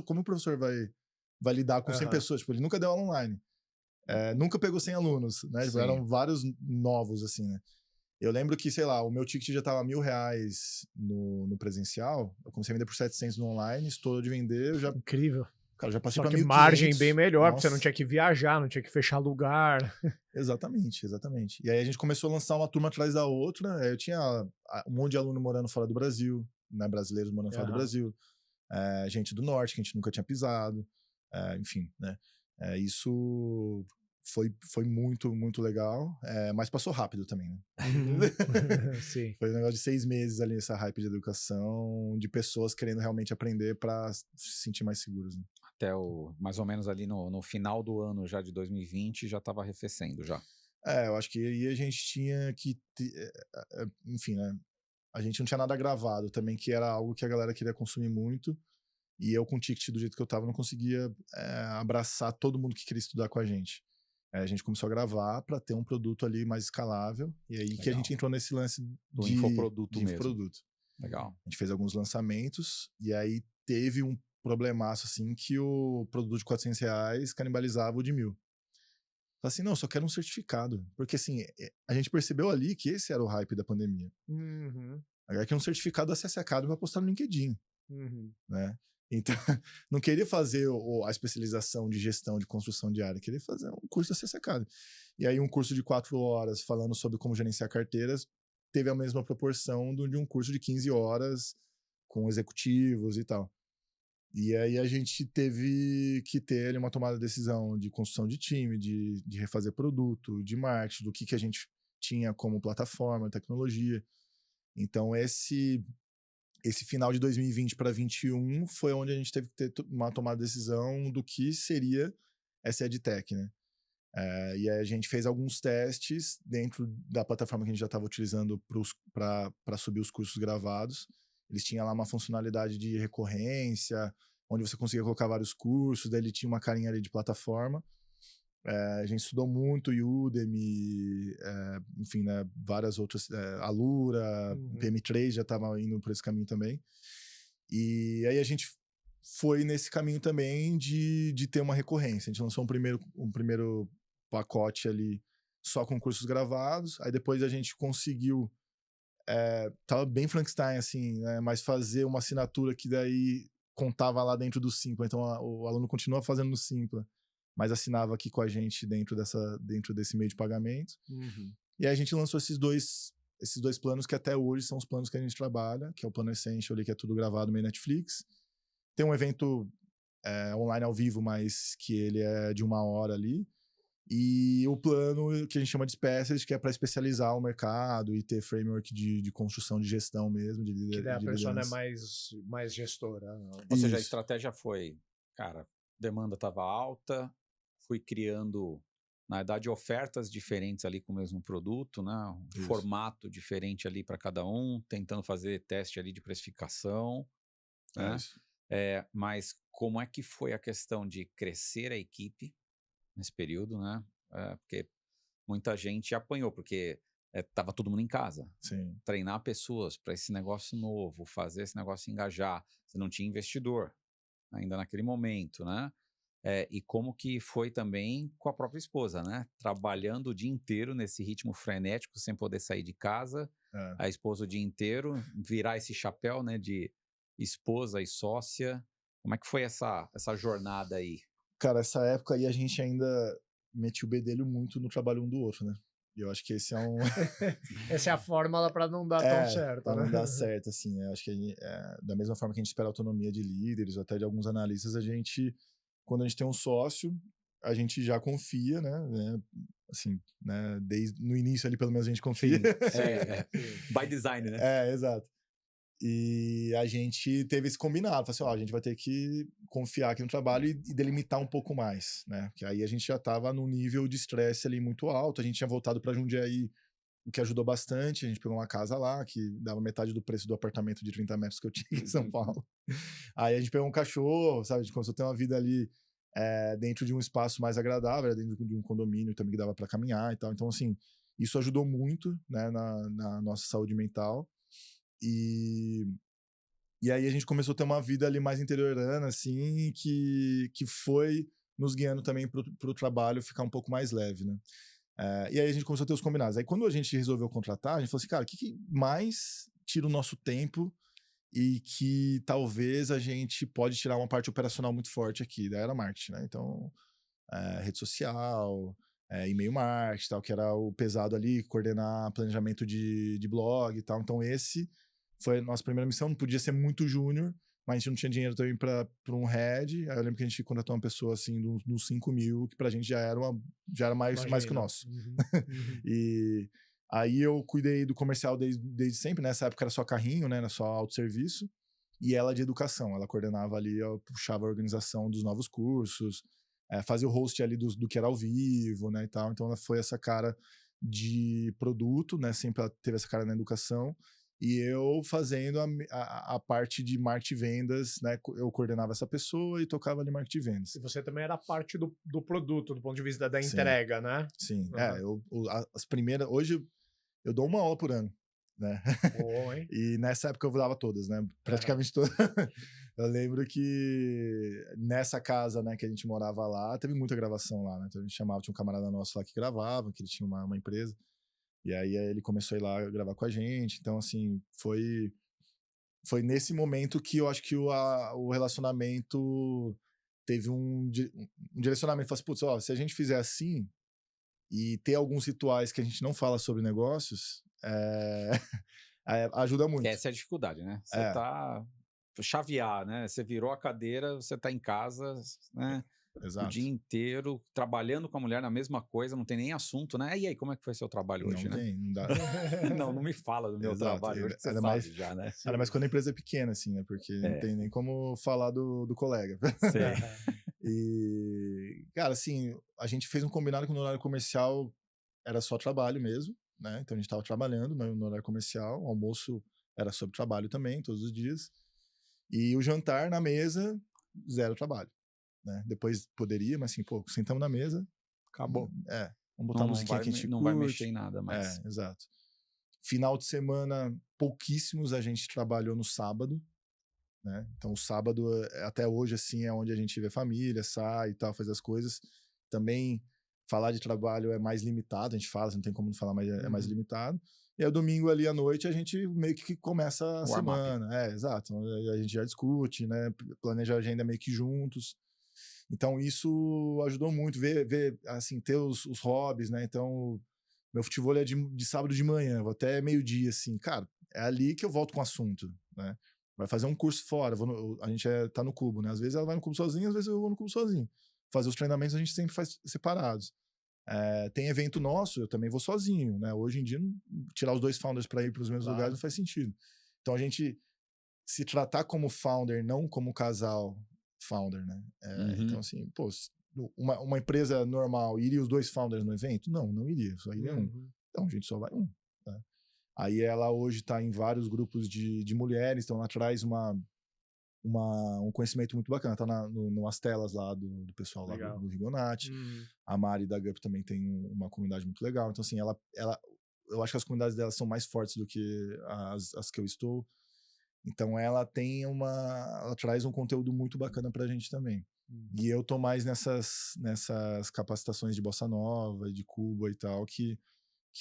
Como o professor vai lidar com 100 pessoas? Tipo, ele nunca deu aula online. Nunca pegou 100 alunos, né? Tipo, eram vários novos, assim, né? Eu lembro que, sei lá, o meu ticket já tava R$1.000 no presencial, eu comecei a vender por 700 no online, estourou de vender, eu já... Incrível. Cara, já passei Só pra que 1.500. margem bem melhor, porque você não Nossa. tinha que viajar, não tinha que fechar lugar. Exatamente. E aí a gente começou a lançar uma turma atrás da outra. Eu tinha um monte de aluno morando fora do Brasil, né? Brasileiros morando fora do Brasil. Gente do norte que a gente nunca tinha pisado. Enfim, né? Isso foi muito, muito legal. Mas passou rápido também, né? Sim. Foi um negócio de 6 meses ali, essa hype de educação, de pessoas querendo realmente aprender para se sentir mais seguros, né? Até mais ou menos ali no final do ano já de 2020 já estava arrefecendo já. Eu acho que aí a gente tinha que enfim, né? A gente não tinha nada gravado também, que era algo que a galera queria consumir muito. E eu, com o ticket do jeito que eu tava, não conseguia abraçar todo mundo que queria estudar com a gente. A gente começou a gravar para ter um produto ali mais escalável. E aí que a gente entrou nesse lance do de infoproduto mesmo. Infoproduto. Legal. A gente fez alguns lançamentos e aí teve um problemaço assim que o produto de R$400 canibalizava o de 1.000. Falei assim, não, só quero um certificado. Porque assim, a gente percebeu ali que esse era o hype da pandemia. Agora que um certificado da CS Academy pra postar no LinkedIn. Né? Então, não queria fazer a especialização de gestão de construção de área, queria fazer um curso da CS Academy. E aí um curso de 4 horas falando sobre como gerenciar carteiras teve a mesma proporção de um curso de 15 horas com executivos e tal. E aí a gente teve que ter ali uma tomada de decisão de construção de time, de refazer produto, de marketing, do que a gente tinha como plataforma, tecnologia. Então esse final de 2020 para 2021 foi onde a gente teve que ter uma tomada de decisão do que seria essa EdTech, né? E aí a gente fez alguns testes dentro da plataforma que a gente já estava utilizando para subir os cursos gravados. Eles tinham lá uma funcionalidade de recorrência, onde você conseguia colocar vários cursos, daí ele tinha uma carinha ali de plataforma. A gente estudou muito Udemy, enfim, né, várias outras, Alura, PM3 já estava indo por esse caminho também. E aí a gente foi nesse caminho também de ter uma recorrência. A gente lançou um primeiro pacote ali só com cursos gravados, aí depois a gente conseguiu, tava bem Frankenstein, assim, né, mas fazer uma assinatura que daí contava lá dentro do Simpla, então o aluno continua fazendo no Simpla, mas assinava aqui com a gente dentro desse meio de pagamento. E aí a gente lançou esses dois planos que até hoje são os planos que a gente trabalha, que é o plano Essential ali, que é tudo gravado meio Netflix. Tem um evento online ao vivo, mas que ele é de 1 hora ali. E o plano que a gente chama de Specialist, que é para especializar o mercado e ter framework de construção de gestão mesmo, de Que daí a de pessoa não é liderança. mais gestora. Ou seja, a Isso. estratégia foi, cara, demanda estava alta, fui criando, na verdade, ofertas diferentes ali com o mesmo produto, né? Um formato diferente ali para cada um, tentando fazer teste ali de precificação, né? Mas como é que foi a questão de crescer a equipe nesse período, né? Porque muita gente apanhou, porque tava todo mundo em casa. Sim. Treinar pessoas para esse negócio novo, fazer esse negócio engajar. Você não tinha investidor ainda naquele momento, né? E como que foi também com a própria esposa, né? Trabalhando o dia inteiro nesse ritmo frenético, sem poder sair de casa. A esposa o dia inteiro, virar esse chapéu, né? De esposa e sócia. Como é que foi essa jornada aí? Cara, essa época aí a gente ainda metia o bedelho muito no trabalho um do outro, né? E eu acho que esse é um... Essa é a fórmula para não dar tão certo, pra né? não dar certo, assim, né? Eu acho que da mesma forma que a gente espera a autonomia de líderes ou até de alguns analistas, quando a gente tem um sócio, a gente já confia, né? Assim, né? Desde no início ali, pelo menos, a gente confia. By design, né? Exato. E a gente teve esse combinado, falou assim, a gente vai ter que confiar aqui no trabalho e delimitar um pouco mais, né? Porque aí a gente já estava num nível de estresse ali muito alto, a gente tinha voltado para Jundiaí o que ajudou bastante. A gente pegou uma casa lá, que dava metade do preço do apartamento de 30 metros que eu tinha em São Paulo. Aí a gente pegou um cachorro, sabe? A gente começou a ter uma vida ali dentro de um espaço mais agradável, dentro de um condomínio também que dava para caminhar e tal. Então, assim, isso ajudou muito, né, na nossa saúde mental. E aí a gente começou a ter uma vida ali mais interiorana, assim, que foi nos guiando também pro trabalho ficar um pouco mais leve, né? E aí a gente começou a ter os combinados. Aí quando a gente resolveu contratar, a gente falou assim, cara, o que mais tira o nosso tempo e que talvez a gente pode tirar uma parte operacional muito forte aqui? Daí era marketing, né? Então, rede social, e-mail marketing, tal, que era o pesado ali, coordenar planejamento de blog e tal. Então esse foi a nossa primeira missão, não podia ser muito júnior, mas a gente não tinha dinheiro também para um head. Aí eu lembro que a gente contratou uma pessoa assim nos 5 mil, que pra gente já era mais que o nosso. Uhum. E aí eu cuidei do comercial desde sempre. Nessa época era só carrinho, né? Era só autosserviço. E ela de educação, ela coordenava ali, puxava a organização dos novos cursos, fazia o host ali do que era ao vivo, né, e tal. Então ela foi essa cara de produto, né? Sempre ela teve essa cara na educação. E eu fazendo a parte de marketing e vendas, né? Eu coordenava essa pessoa e tocava ali marketing e vendas. E você também era parte do produto, do ponto de vista da Sim. entrega, né? Sim. Uhum. As primeiras... Hoje eu dou uma aula por ano, né? Bom, hein? E nessa época eu dava todas, né? Praticamente todas. Eu lembro que nessa casa, né, que a gente morava lá, teve muita gravação lá, né? Então a gente chamava, tinha um camarada nosso lá que gravava, que ele tinha uma empresa. E aí ele começou a ir lá gravar com a gente. Então, assim, foi nesse momento que eu acho que o relacionamento teve um direcionamento. Falei assim, putz, ó, se a gente fizer assim e ter alguns rituais que a gente não fala sobre negócios, ajuda muito. Essa é a dificuldade, né? Você tá chavear, né? Você virou a cadeira, você tá em casa, né? Exato. O dia inteiro, trabalhando com a mulher na mesma coisa, não tem nem assunto, né? E aí, como é que foi seu trabalho hoje, Não né? tem, não dá. Não me fala do meu Exato. trabalho hoje, que você Ainda sabe mais, já, né? ainda mais quando a empresa é pequena, assim, né? Porque não tem nem como falar do colega. Sim. E, cara, assim, a gente fez um combinado que no horário comercial era só trabalho mesmo, né? Então a gente tava trabalhando no horário comercial, o almoço era sobre trabalho também, todos os dias. E o jantar na mesa, zero trabalho, né? Depois poderia, mas assim, pô, sentamos na mesa, acabou. Vamos botar a musiquinha que a gente não curte. vai mexer em nada mais. Exato. Final de semana, pouquíssimos a gente trabalhou no sábado, né? Então o sábado, até hoje, assim, é onde a gente vê família, sai e tal, faz as coisas. Também falar de trabalho é mais limitado, a gente fala, não tem como não falar, mas é mais limitado. E aí, domingo ali à noite, a gente meio que começa a semana. Exato. A gente já discute, né? Planeja a agenda meio que juntos. Então, isso ajudou muito, ver assim, ter os hobbies, né? Então, meu futebol é de sábado de manhã, vou até meio-dia, assim. Cara, é ali que eu volto com o assunto, né? Vai fazer um curso fora, a gente tá no Cubo, né? Às vezes ela vai no Cubo sozinha, às vezes eu vou no Cubo sozinho. Fazer os treinamentos a gente sempre faz separados. Tem evento nosso, eu também vou sozinho, né? Hoje em dia, tirar os 2 founders para ir para os mesmos lugares não faz sentido. Então a gente se tratar como founder, não como casal founder, né? Então, assim, pô, uma empresa normal, iria os 2 founders no evento? Não iria, só iria um. Então a gente só vai um. Né? Aí ela hoje está em vários grupos de mulheres, então ela traz um conhecimento muito bacana, tá nas telas lá do pessoal lá do Rigonati. A Mari da Gup também tem uma comunidade muito legal. Então, assim, eu acho que as comunidades dela são mais fortes do que as que eu estou. Então, ela traz um conteúdo muito bacana pra gente também. E eu tô mais nessas capacitações de bossa nova, de Cuba e tal, que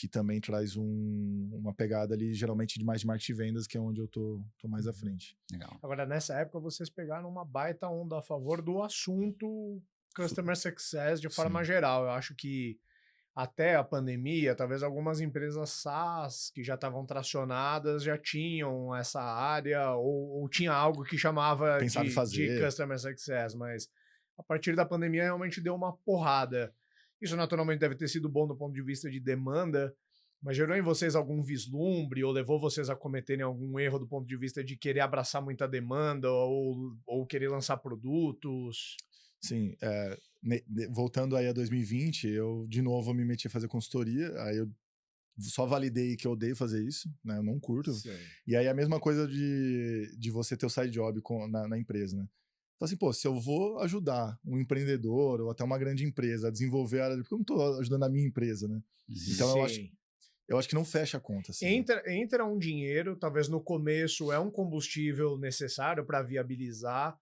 também traz uma pegada ali, geralmente de mais de marketing e vendas, que é onde eu tô mais à frente. Legal. Agora, nessa época, vocês pegaram uma baita onda a favor do assunto Customer Success de forma geral. Eu acho que até a pandemia, talvez algumas empresas SaaS que já estavam tracionadas já tinham essa área ou tinha algo que chamava de Customer Success, mas a partir da pandemia realmente deu uma porrada. Isso naturalmente deve ter sido bom do ponto de vista de demanda, mas gerou em vocês algum vislumbre ou levou vocês a cometerem algum erro do ponto de vista de querer abraçar muita demanda ou querer lançar produtos? Sim, voltando aí a 2020, eu de novo me meti a fazer consultoria, aí eu só validei que eu odeio fazer isso, né? Eu não curto. Sim. E aí a mesma coisa de você ter o side job na empresa, né? Então assim, pô, se eu vou ajudar um empreendedor ou até uma grande empresa a desenvolver a área, porque eu não tô ajudando a minha empresa, né? Então eu acho que não fecha a conta, assim. Entra um dinheiro, talvez no começo é um combustível necessário para viabilizar,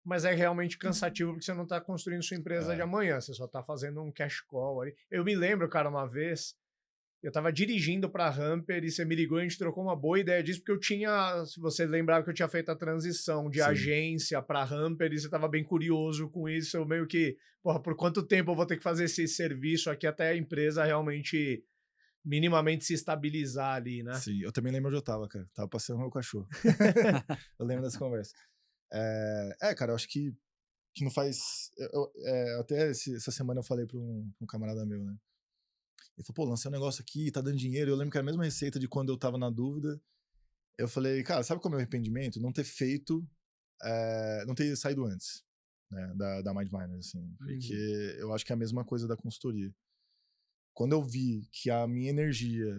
mas é realmente cansativo porque você não está construindo sua empresa de amanhã, você só está fazendo um cash call ali. Eu me lembro, cara, uma vez, eu estava dirigindo para a Hamper e você me ligou e a gente trocou uma boa ideia disso, porque eu tinha, se você lembrava que eu tinha feito a transição de Sim. agência para a Hamper e você estava bem curioso com isso, eu meio que, porra, por quanto tempo eu vou ter que fazer esse serviço aqui até a empresa realmente minimamente se estabilizar ali, né? Sim, eu também lembro onde eu tava, cara. Tava passeando com o meu cachorro. Eu lembro dessa conversa. Cara, eu acho que não faz... até essa semana eu falei pra um camarada meu, né? Ele falou, pô, lancei um negócio aqui, tá dando dinheiro. Eu lembro que era a mesma receita de quando eu tava na dúvida. Eu falei, cara, sabe qual é o meu arrependimento? Não ter feito... não ter saído antes, né? Da MindMiners, assim. Porque eu acho que é a mesma coisa da consultoria. Quando eu vi que a minha energia,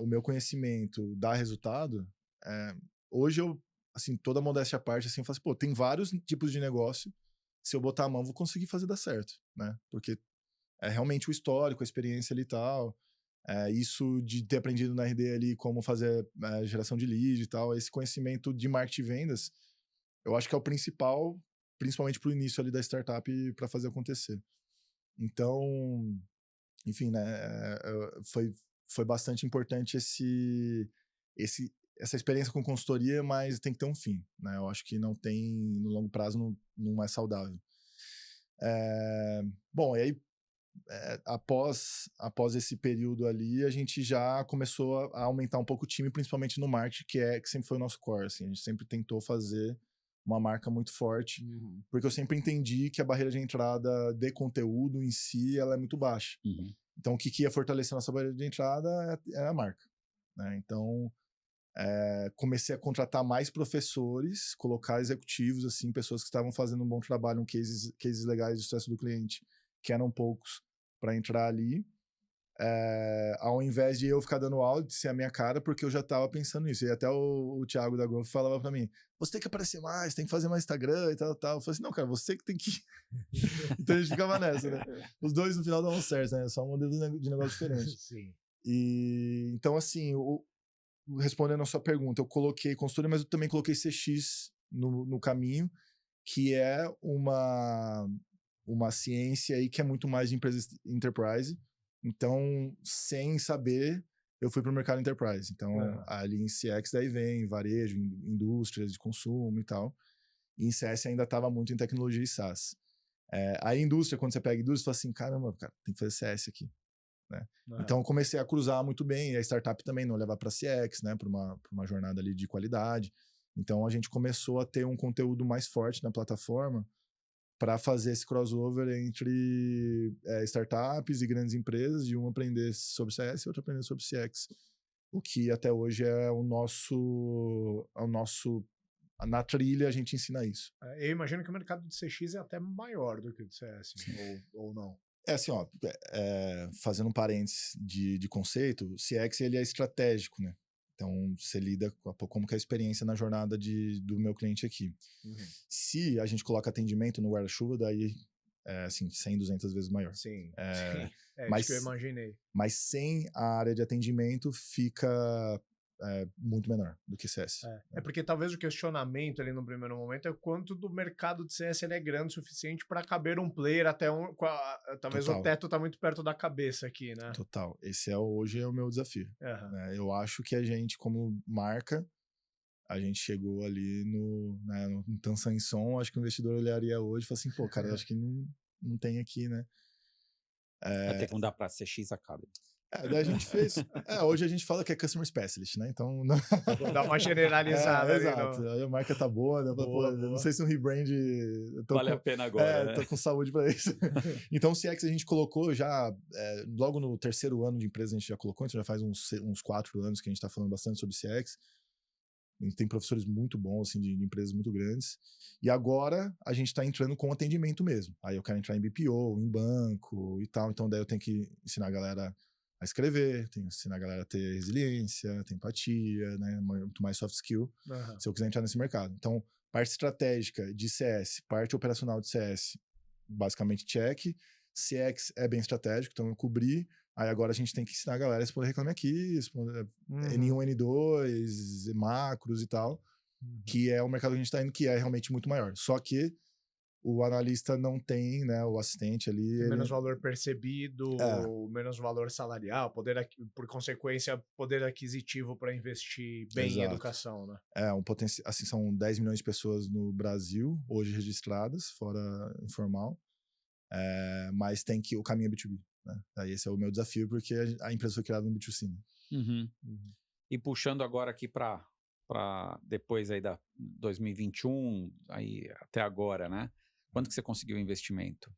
o meu conhecimento dá resultado, hoje eu, assim, toda modéstia à parte, assim, eu falo assim, pô, tem vários tipos de negócio, se eu botar a mão, vou conseguir fazer dar certo, né? Porque é realmente o histórico, a experiência ali e tal, isso de ter aprendido na RD ali como fazer geração de lead e tal, esse conhecimento de marketing e vendas, eu acho que é o principal, principalmente pro início ali da startup para fazer acontecer. Então... Enfim, né, foi bastante importante essa experiência com consultoria, mas tem que ter um fim, né? Eu acho que não tem, no longo prazo, não é saudável. Bom, e aí, após esse período ali, a gente já começou a aumentar um pouco o time, principalmente no marketing, que sempre foi o nosso core, assim, a gente sempre tentou fazer uma marca muito forte, porque eu sempre entendi que a barreira de entrada de conteúdo em si, ela é muito baixa. Então, o que ia fortalecer a nossa barreira de entrada é a marca, né? Então, comecei a contratar mais professores, colocar executivos, assim, pessoas que estavam fazendo um bom trabalho, cases legais de sucesso do cliente, que eram poucos, para entrar ali. Ao invés de eu ficar dando aula, de ser a minha cara, porque eu já estava pensando nisso. E até o Thiago da Growth falava para mim, você tem que aparecer mais, tem que fazer mais Instagram e tal. Eu falei assim, não, cara, você que tem que... Então a gente ficava nessa, né? Os dois no final davam certo, né? Só um modelo de negócio diferente. Sim. E então, assim, respondendo a sua pergunta, eu coloquei consultoria, mas eu também coloquei CX no caminho, que é uma ciência aí que é muito mais de empresas enterprise. Então, sem saber, eu fui para o mercado enterprise. Então, ali em CX daí vem varejo, indústrias de consumo e tal. E em CS ainda estava muito em tecnologia e SaaS. A indústria, quando você pega a indústria, você fala assim, caramba, cara, tem que fazer CS aqui. Né? Então, eu comecei a cruzar muito bem. E a startup também não levar para CX, né? Para uma jornada ali de qualidade. Então, a gente começou a ter um conteúdo mais forte na plataforma para fazer esse crossover entre startups e grandes empresas, de um aprender sobre CS e outro aprender sobre CX. O que até hoje é o nosso na trilha a gente ensina isso. Eu imagino que o mercado de CX é até maior do que o de CS, ou não. Assim, ó, fazendo um parênteses de conceito, o CX ele é estratégico, né? Então, você lida com como que é a experiência na jornada do meu cliente aqui. Se a gente coloca atendimento no guarda-chuva, daí é assim, 100, 200 vezes maior. Sim, mas, isso que eu imaginei. Mas sem a área de atendimento fica muito menor do que CS. Porque talvez o questionamento ali no primeiro momento é o quanto do mercado de CS ele é grande o suficiente para caber um player até talvez Total. O teto tá muito perto da cabeça aqui, né? Total. Esse hoje é o meu desafio. Né? Eu acho que a gente, como marca, a gente chegou ali no Tansanson, acho que o investidor olharia hoje e fala assim, pô, cara, acho que não tem aqui, né? Até que não dá para CX Academy. Daí a gente fez. Hoje a gente fala que é Customer Specialist, né? Então. Vou dar uma generalizada. Exato. Aí a marca tá boa, né? Boa. Não sei se um rebrand. Vale a pena agora. Né? Tô com saúde pra isso. Então o CX a gente colocou já. Logo no terceiro ano de empresa a gente já colocou, então já faz uns 4 anos que a gente tá falando bastante sobre CX. A gente tem professores muito bons, assim, de empresas muito grandes. E agora a gente tá entrando com atendimento mesmo. Aí eu quero entrar em BPO, em banco e tal. Então daí eu tenho que ensinar a galera a escrever, tem que ensinar a galera a ter resiliência, ter empatia, né? Muito mais soft skill, se eu quiser entrar nesse mercado. Então, parte estratégica de CS, parte operacional de CS, basicamente check. CX é bem estratégico, então eu cobri. Aí agora a gente tem que ensinar a galera a responder reclame aqui, responder N1, N2, macros e tal, que é o mercado que a gente está indo, que é realmente muito maior. Só que o analista não tem, né, o assistente ali... Menos valor percebido, menos valor salarial, por consequência, poder aquisitivo para investir bem em educação, né? Um potencial, assim, são 10 milhões de pessoas no Brasil, hoje registradas, fora informal, mas tem que o caminho é B2B, né? Aí esse é o meu desafio, porque a empresa foi criada no B2C, né? E puxando agora aqui para depois aí da 2021, aí até agora, né? Quanto que você conseguiu o investimento?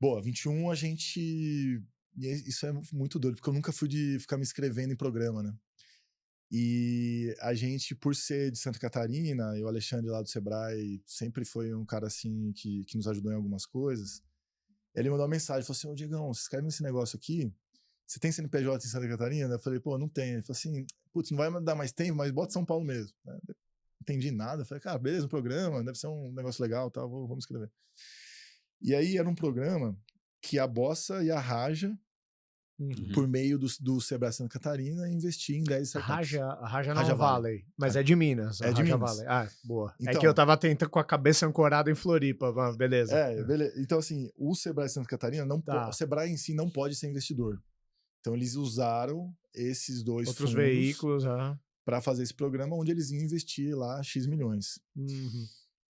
Boa, 21 a gente... Isso é muito doido, porque eu nunca fui de ficar me inscrevendo em programa, né? E a gente, por ser de Santa Catarina, e o Alexandre lá do Sebrae sempre foi um cara assim que nos ajudou em algumas coisas. Ele mandou uma mensagem, falou assim: ô Diegão, se inscreve nesse negócio aqui, você tem CNPJ em Santa Catarina? Eu falei, pô, não tem. Ele falou assim, putz, não vai dar mais tempo, mas bota São Paulo mesmo. Não entendi nada. Eu falei, cara, beleza, um programa, deve ser um negócio legal, tal, vamos escrever. E aí era um programa que a Bossa e a Raja, por meio do Sebrae Santa Catarina, investir em 10 startups. A Raja não Valley, mas é de Minas. É de Minas. Valley. Ah, boa. Então, é que eu tava tentando com a cabeça ancorada em Floripa, mas beleza. Beleza. Então, assim, o Sebrae Santa Catarina, o Sebrae em si não pode ser investidor. Então, eles usaram esses dois outros veículos para fazer esse programa, onde eles iam investir lá X milhões.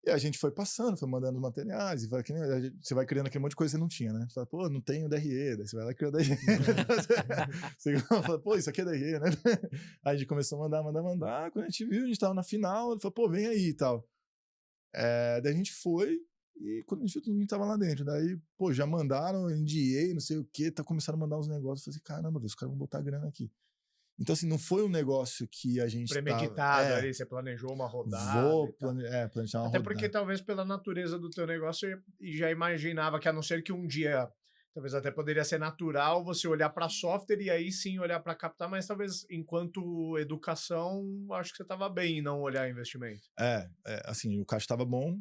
E a gente foi passando, foi mandando os materiais, e você vai criando aquele monte de coisa que você não tinha, né? Você fala, pô, não tenho DRE, daí você vai lá e cria o DRE. Você fala, pô, isso aqui é DRE, né? Aí a gente começou a mandar. Quando a gente viu, a gente tava na final, ele falou, pô, vem aí e tal. Daí a gente foi, e quando a gente viu, a gente tava lá dentro. Daí, pô, já mandaram NDA, não sei o quê, começando a mandar uns negócios. Eu falei, caramba, os caras vão botar grana aqui. Então, assim, não foi um negócio que a gente premeditado ali, você planejou uma rodada. Vou planejar uma rodada. Até porque talvez pela natureza do teu negócio e já imaginava que, a não ser que um dia, talvez até poderia ser natural você olhar para software e aí sim olhar para captar, mas talvez enquanto educação, acho que você estava bem em não olhar investimento. Assim, o caixa estava bom,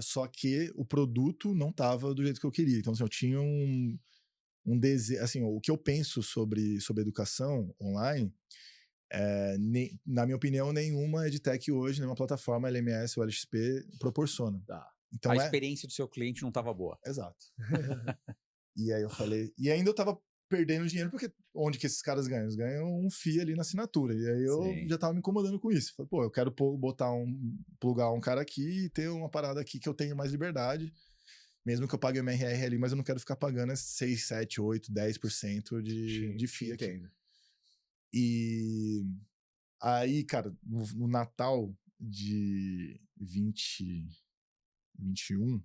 só que o produto não estava do jeito que eu queria. Então, assim, eu tinha um desejo, assim, o que eu penso sobre educação online, na minha opinião, nenhuma edtech hoje, nenhuma plataforma LMS ou LXP proporciona. Então, a experiência do seu cliente não estava boa. Exato. E aí eu falei, e ainda eu estava perdendo dinheiro, porque onde que esses caras ganham? Eles ganham um FII ali na assinatura. E aí eu já estava me incomodando com isso. Falei, pô, eu quero plugar um cara aqui e ter uma parada aqui que eu tenha mais liberdade. Mesmo que eu pague o MRR ali, mas eu não quero ficar pagando 6, 7, 8, 10% de FII aqui. Entendo. E aí, cara, no Natal de 2021,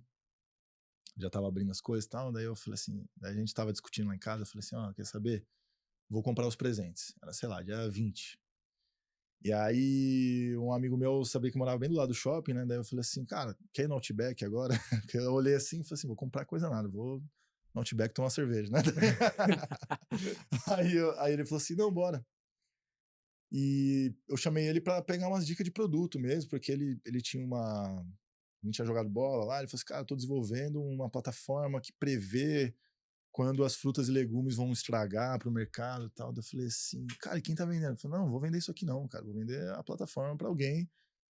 já tava abrindo as coisas e tal, daí eu falei assim, daí a gente tava discutindo lá em casa, eu falei assim, quer saber? Vou comprar os presentes. Era, sei lá, dia 20. E aí, um amigo meu sabia que morava bem do lado do shopping, né? Daí eu falei assim, cara, quer ir no Outback agora? Porque eu olhei assim e falei assim, vou comprar coisa nada, vou no Outback tomar cerveja, né? Aí ele falou assim, não, bora. E eu chamei ele pra pegar umas dicas de produto mesmo, porque ele tinha a gente tinha jogado bola lá, ele falou assim, cara, eu tô desenvolvendo uma plataforma que prevê quando as frutas e legumes vão estragar pro mercado e tal. Eu falei assim, cara, e quem tá vendendo? Eu falei, não vou vender isso aqui não, cara. Vou vender a plataforma pra alguém.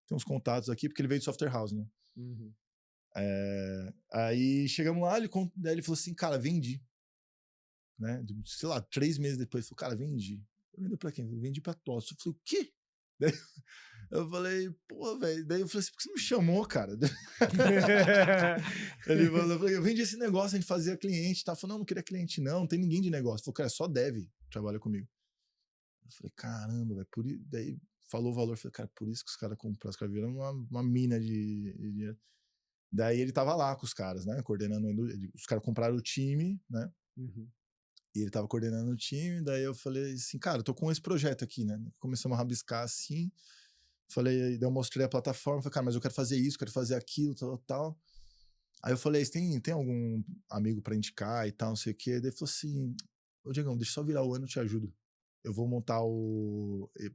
Tem uns contatos aqui, porque ele veio de software house, né? Aí chegamos lá, daí ele falou assim, cara, vendi. Né? Sei lá, 3 meses depois, ele falou, cara, vendi. Eu vendi pra quem? Eu vendi pra TOTS. Eu falei, o quê? Daí eu falei, pô, velho. Daí eu falei assim, por que você não me chamou, cara? Ele falou, eu vendi esse negócio, a gente fazia cliente, tá? Falou, não queria cliente não tem ninguém de negócio. Falou, cara, só dev trabalha comigo. Eu falei, caramba, velho, daí falou o valor, eu falei, cara, por isso que os caras compraram, os caras viram uma mina de dinheiro. Daí ele tava lá com os caras, né, coordenando, os caras compraram o time, né, e ele tava coordenando o time, daí eu falei assim, cara, eu tô com esse projeto aqui, né, começamos a rabiscar assim, daí eu mostrei a plataforma, falei, cara, mas eu quero fazer isso, quero fazer aquilo, tal. Aí eu falei, tem algum amigo pra indicar e tal, não sei o quê? Daí ele falou assim, ô Diegão, deixa eu só virar o ano, eu te ajudo. Eu vou montar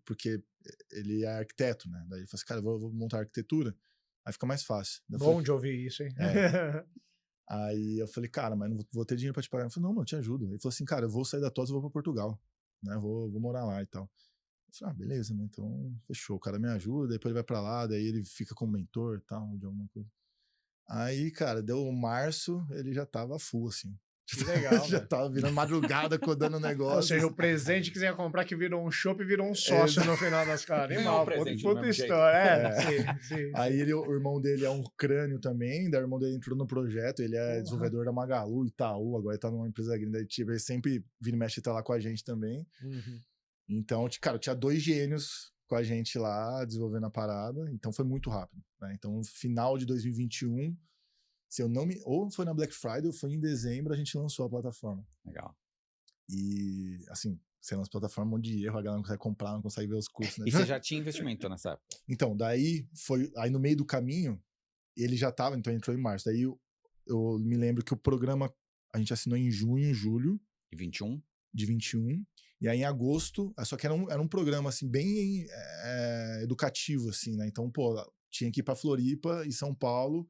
porque ele é arquiteto, né? Daí ele falou assim, cara, eu vou montar arquitetura, aí fica mais fácil. Daí eu Bom falei, de ouvir isso, hein? Aí eu falei, cara, mas não vou ter dinheiro pra te pagar. Ele falou, não, eu te ajudo. Ele falou assim, cara, eu vou sair da TOTS e vou pra Portugal, né? Vou morar lá e tal. Eu falei, beleza, né? Então, fechou. O cara me ajuda, depois ele vai pra lá, daí ele fica como mentor e tal, de alguma coisa. Aí, cara, deu março, ele já tava full, assim. Que legal, Já velho. tava virando madrugada, codando o negócio. Ou seja, o presente que você ia comprar que virou um chopp e virou um sócio no final das caras. Ganhou o Animal, presente do puta mesmo jeito. história. Sim. Aí o irmão dele é um crânio também, daí o irmão dele entrou no projeto, ele é desenvolvedor da Magalu, Itaú, agora ele tá numa empresa grande, daí, tipo, ele sempre vira e mexe e tá lá com a gente também. Uhum. Então, cara, tinha 2 gênios com a gente lá, desenvolvendo a parada, então foi muito rápido, né? Então, final de 2021, se eu não me... Ou foi na Black Friday ou foi em dezembro, a gente lançou a plataforma. Legal. E, assim, você lança a plataforma, um monte de erro, a galera não consegue comprar, não consegue ver os custos, né? E você já tinha investimento nessa época? Então, daí foi... Aí no meio do caminho, ele já tava, então entrou em março. Daí eu me lembro que o programa a gente assinou em junho, julho. De 21? De 21. E aí em agosto, só que era um programa, assim, bem educativo, assim, né? Então, pô, tinha que ir pra Floripa e São Paulo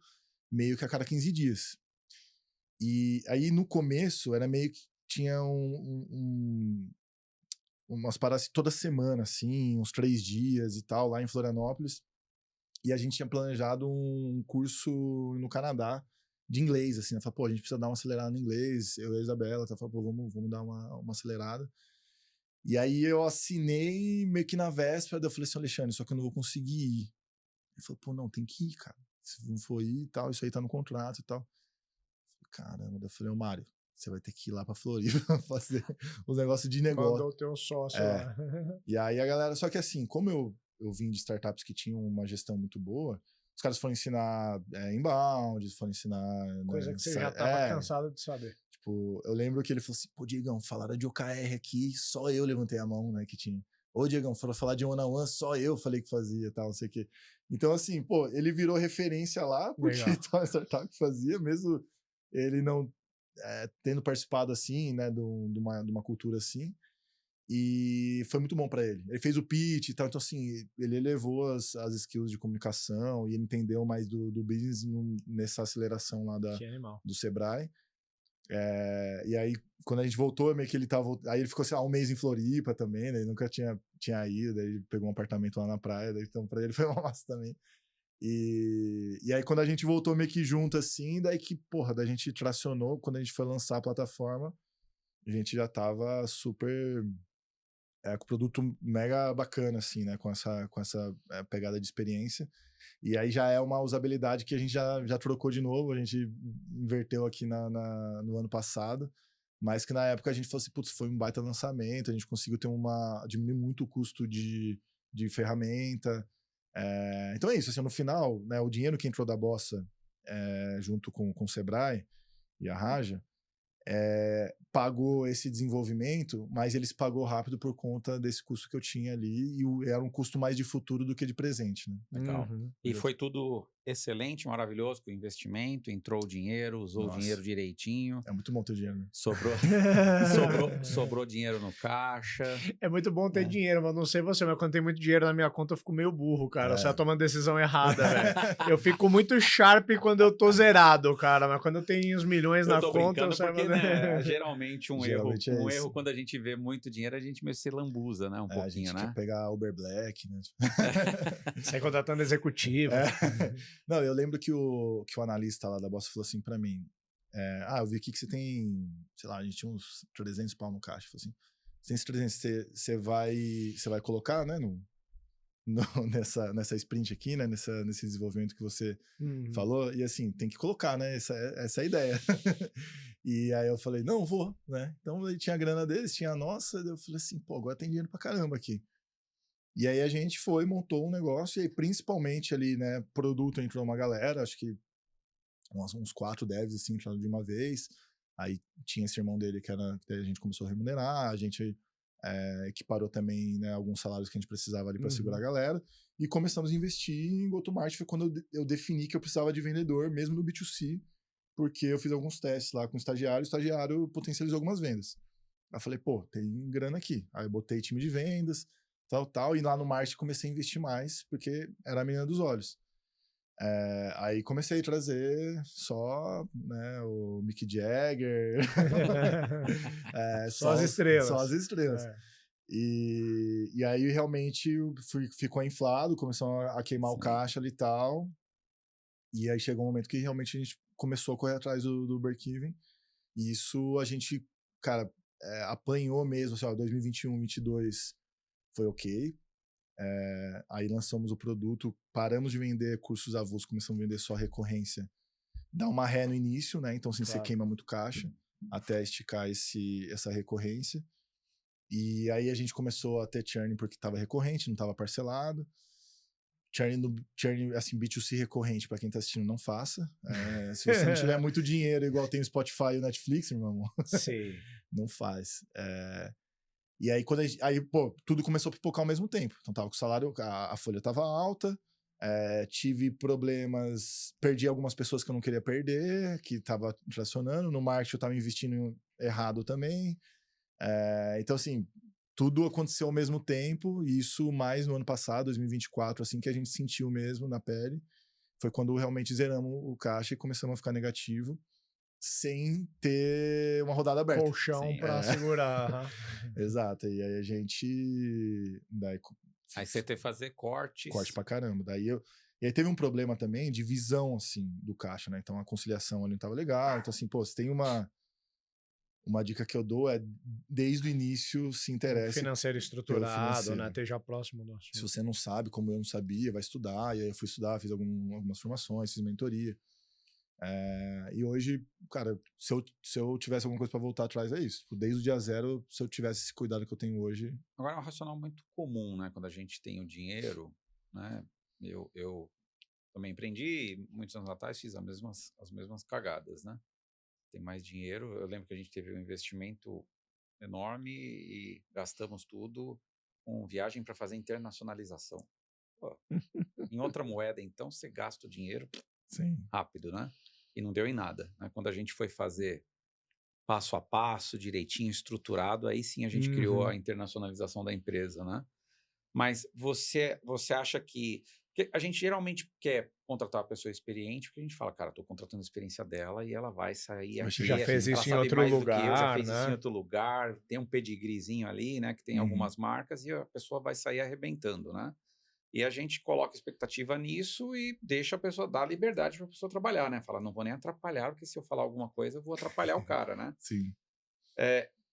meio que a cada 15 dias. E aí no começo era meio que tinha umas paradas toda semana, assim, uns 3 dias e tal, lá em Florianópolis. E a gente tinha planejado um curso no Canadá de inglês, assim, né? Falei, pô, a gente precisa dar uma acelerada no inglês, eu e a Isabela, tá? Falei, pô, vamos dar uma acelerada. E aí eu assinei meio que na véspera, daí eu falei assim, Alexandre, só que eu não vou conseguir ir. Ele falou, pô, não, tem que ir, cara. Se não for ir e tal, isso aí tá no contrato e tal. Eu falei, caramba, daí eu falei, Mário, você vai ter que ir lá pra Floripa fazer os negócios de negócio. Mandou o teu sócio lá. E aí a galera, só que assim, como eu vim de startups que tinham uma gestão muito boa, os caras foram ensinar inbound, foram ensinar... Coisa né, que você já tava cansado de saber. Tipo, eu lembro que ele falou assim, pô, Diegão, falaram de OKR aqui, só eu levantei a mão, né, que tinha. Ô, Diegão, foram falar de one-on-one, só eu falei que fazia, tal, não sei o quê. Então, assim, pô, ele virou referência lá, porque tal startup que fazia, mesmo ele não tendo participado, assim, né, de uma cultura assim. E foi muito bom para ele. Ele fez o pitch e tal, então assim, ele elevou as skills de comunicação e ele entendeu mais do business nessa aceleração lá do Sebrae. E aí, quando a gente voltou, meio que ele tava... Aí ele ficou assim, um mês em Floripa também, né? Ele nunca tinha ido, daí ele pegou um apartamento lá na praia, daí então pra ele foi uma massa também. E aí quando a gente voltou meio que junto assim, daí que, porra, daí a gente tracionou, quando a gente foi lançar a plataforma, a gente já tava super... com o produto mega bacana, assim, né? Com essa pegada de experiência. E aí já é uma usabilidade que a gente já trocou de novo, a gente inverteu aqui no ano passado, mas que na época a gente falou assim, putz, foi um baita lançamento, a gente conseguiu diminuir muito o custo de ferramenta. Então é isso, assim, no final, né, o dinheiro que entrou da Bossa junto com o Sebrae e a Raja, pagou esse desenvolvimento, mas eles pagou rápido por conta desse custo que eu tinha ali, e era um custo mais de futuro do que de presente, né? Legal. E foi tudo excelente, maravilhoso, com investimento, entrou o dinheiro, usou o dinheiro direitinho. É muito bom ter dinheiro, né? Sobrou dinheiro no caixa. É muito bom ter dinheiro, mas não sei você, mas quando tem muito dinheiro na minha conta eu fico meio burro, cara. Você tá tomando decisão errada, velho. Eu fico muito sharp quando eu tô zerado, cara, mas quando eu tenho uns milhões na conta... Eu porque, né, geralmente erro, quando a gente vê muito dinheiro, a gente meio se lambuza, né, um pouquinho, a gente né? quer pegar Uber Black, né? Sai contratando executivo. Não, eu lembro que o analista lá da Bossa falou assim pra mim, eu vi aqui que você tem, sei lá, a gente tinha uns 300 pau no caixa, falou assim, você tem esses 300, você vai colocar, né, nessa sprint aqui, né, nesse desenvolvimento que você falou, e assim, tem que colocar, né, essa é a ideia. E aí eu falei, não, vou, né, então ele tinha a grana deles, tinha a nossa, eu falei assim, pô, agora tem dinheiro pra caramba aqui. E aí a gente montou um negócio, e aí principalmente ali, né, produto entrou uma galera, acho que uns 4 devs, assim, entraram de uma vez, aí tinha esse irmão dele que a gente começou a remunerar, a gente equiparou também, né, alguns salários que a gente precisava ali para segurar a galera, e começamos a investir em go-to-market, foi quando eu defini que eu precisava de vendedor, mesmo no B2C, porque eu fiz alguns testes lá com o estagiário potencializou algumas vendas. Aí eu falei, pô, tem grana aqui. Aí eu botei time de vendas, tal, e lá no marketing comecei a investir mais, porque era a menina dos olhos. Aí comecei a trazer só, né, o Mick Jagger, Só as estrelas. Só as estrelas. E aí realmente ficou inflado, começou a queimar o caixa ali e tal. E aí chegou um momento que realmente a gente começou a correr atrás do break-even. E isso a gente, cara, apanhou mesmo, assim, ó, 2021, 2022 foi ok. Aí lançamos o produto, paramos de vender cursos avulsos, começamos a vender só recorrência. Dá uma ré no início, né? Então, assim, você queima muito caixa até esticar essa recorrência. E aí a gente começou a ter churn porque estava recorrente, não estava parcelado. Churn, assim, B2C recorrente, para quem tá assistindo, não faça. Se você não tiver muito dinheiro, igual tem o Spotify e o Netflix, meu irmão, Sim. não faz. E aí, pô, tudo começou a pipocar ao mesmo tempo. Então, tava com o salário, a folha tava alta, tive problemas, perdi algumas pessoas que eu não queria perder, que tava tracionando. No marketing eu tava investindo errado também. Então, assim, tudo aconteceu ao mesmo tempo, e isso mais no ano passado, 2024, assim, que a gente sentiu mesmo na pele. Foi quando realmente zeramos o caixa e começamos a ficar negativo, sem ter uma rodada aberta. Colchão para segurar. Exato. E aí a gente... Aí você teve que fazer cortes. Corte pra caramba. E aí teve um problema também de visão, assim, do caixa, né? Então a conciliação ali não tava legal. Então, assim, pô, se tem uma dica que eu dou desde o início, se interesse. Financeiro estruturado, né? Esteja próximo do assunto. Se você não sabe, como eu não sabia, vai estudar. E aí eu fui estudar, fiz algumas formações, fiz mentoria. E hoje, cara, se eu tivesse alguma coisa para voltar atrás, é isso. Desde o dia zero, se eu tivesse esse cuidado que eu tenho hoje... Agora é um racional muito comum, né? Quando a gente tem o dinheiro, né? Eu também empreendi, muitos anos atrás fiz as mesmas cagadas, né? Tem mais dinheiro. Eu lembro que a gente teve um investimento enorme e gastamos tudo com viagem para fazer internacionalização. Pô, em outra moeda, então, você gasta o dinheiro rápido, né? E não deu em nada, né? Quando a gente foi fazer passo a passo, direitinho, estruturado, aí sim a gente criou a internacionalização da empresa, né? Mas você acha que... Porque a gente geralmente quer contratar uma pessoa experiente, porque a gente fala, cara, tô contratando a experiência dela e ela vai sair aqui. Já fez isso em outro lugar, já fez isso em outro lugar, tem um pedigreezinho ali, né, que tem algumas marcas e a pessoa vai sair arrebentando, né? E a gente coloca expectativa nisso e deixa a pessoa, dar liberdade para a pessoa trabalhar, né? Fala, não vou nem atrapalhar, porque se eu falar alguma coisa, eu vou atrapalhar o cara, né? Sim.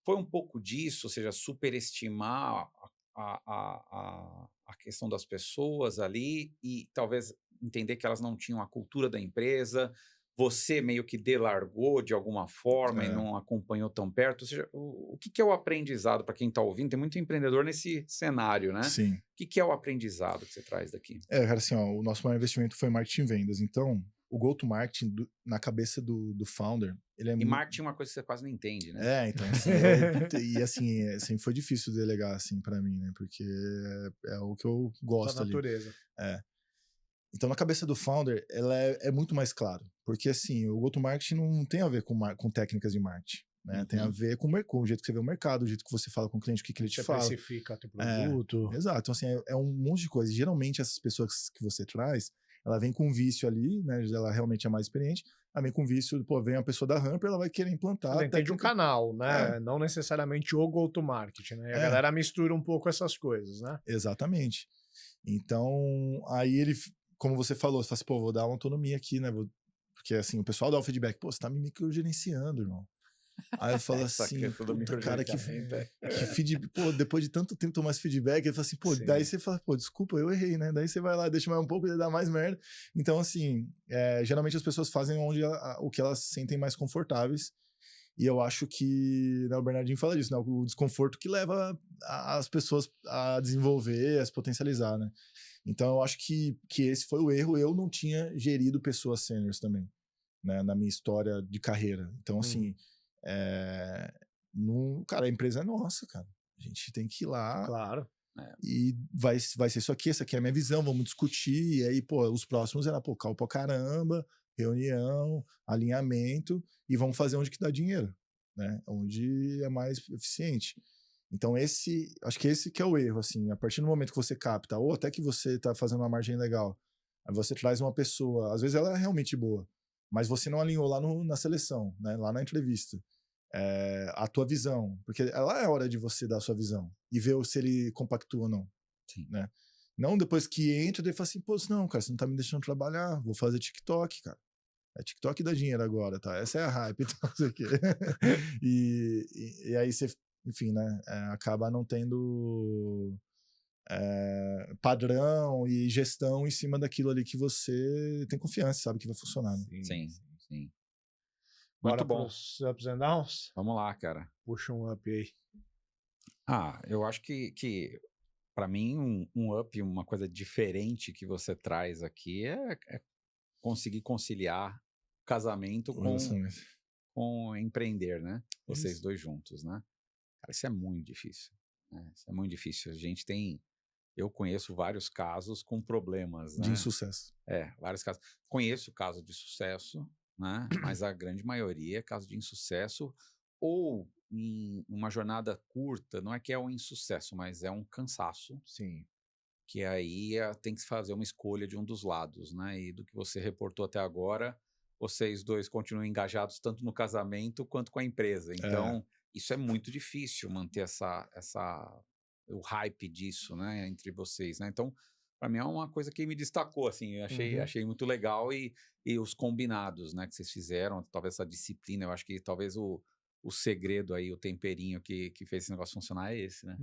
Foi um pouco disso, ou seja, superestimar a questão das pessoas ali e talvez entender que elas não tinham a cultura da empresa, você meio que delargou de alguma forma e não acompanhou tão perto. Ou seja, o que é o aprendizado para quem está ouvindo? Tem muito empreendedor nesse cenário, né? Sim. O que é o aprendizado que você traz daqui? Cara, assim, ó, o nosso maior investimento foi marketing e vendas. Então, o go-to-marketing na cabeça do founder, ele é muito... marketing é uma coisa que você quase não entende, né? Então, assim, e assim, sempre foi difícil delegar, assim, pra mim, né? Porque é o que eu gosto da natureza. ali. Então, na cabeça do founder, ela é muito mais claro. Porque, assim, o go-to-marketing não tem a ver com técnicas de marketing, né? Tem a ver com o jeito que você vê o mercado, o jeito que você fala com o cliente, o que ele te fala. Você precifica teu produto. Exato. Então, assim, é um monte de coisa. E, geralmente, essas pessoas que você traz, ela vem com vício ali, né? Ela realmente é mais experiente. Ela vem com vício, pô, vem a pessoa da Ramper, ela vai querer implantar. Ela entende um canal, né? Não necessariamente o go-to-market, né? E a galera mistura um pouco essas coisas, né? Exatamente. Então, aí ele, como você falou, você fala assim, pô, vou dar uma autonomia aqui, né? Porque, assim, o pessoal dá o feedback, pô, você tá me microgerenciando, irmão. Aí eu falo assim, puta, cara, que feedback, pô, depois de tanto tempo tomar esse feedback, ele fala assim, pô, daí você fala, pô, desculpa, eu errei, né? Daí você vai lá, deixa mais um pouco, dá mais merda. Então, assim, geralmente as pessoas fazem o que elas se sentem mais confortáveis. E eu acho que, né, o Bernardinho fala disso, né? O desconforto que leva as pessoas a desenvolver, a se potencializar, né? Então, eu acho que esse foi o erro. Eu não tinha gerido pessoas sêniores também, né? Na minha história de carreira. Então, assim... cara, a empresa é nossa, cara. A gente tem que ir lá. Claro. E vai ser isso aqui, essa aqui é a minha visão, vamos discutir. E aí, pô, os próximos era, pô, cal pra caramba, reunião, alinhamento, e vamos fazer onde que dá dinheiro. né? Onde é mais eficiente. Então acho que esse que é o erro, assim, a partir do momento que você capta, ou até que você está fazendo uma margem legal, aí você traz uma pessoa, às vezes ela é realmente boa, mas você não alinhou lá na seleção, né? Lá na entrevista. A tua visão, porque lá é a hora de você dar a sua visão e ver se ele compactua ou não. Sim. Né? Não depois que entra, ele fala assim, pô, não, cara, você não tá me deixando trabalhar, vou fazer TikTok, cara. TikTok dá dinheiro agora, tá? Essa é a hype, então não sei o quê. E aí você, enfim, né, acaba não tendo padrão e gestão em cima daquilo ali que você tem confiança, sabe que vai funcionar. Né? Sim. Bora Muito bom. pros ups and downs? Vamos lá, cara. Puxa um up aí. Eu acho que para mim, um up, uma coisa diferente que você traz aqui é conseguir conciliar casamento com empreender, né? Vocês dois juntos, né? Cara, isso é muito difícil. Né? Isso é muito difícil. Eu conheço vários casos com problemas, né? De insucesso. Vários casos. Conheço caso de sucesso, né? Mas a grande maioria é caso de insucesso ou em uma jornada curta, não é que é um insucesso, mas é um cansaço. Sim. Que aí tem que fazer uma escolha de um dos lados, né? E do que você reportou até agora, vocês dois continuam engajados tanto no casamento quanto com a empresa. Então, isso é muito difícil manter o hype disso, né? Entre vocês, né? Então, para mim é uma coisa que me destacou, assim, eu achei muito legal e os combinados, né? Que vocês fizeram, talvez essa disciplina, eu acho que talvez o segredo aí, o temperinho que fez esse negócio funcionar é esse, né?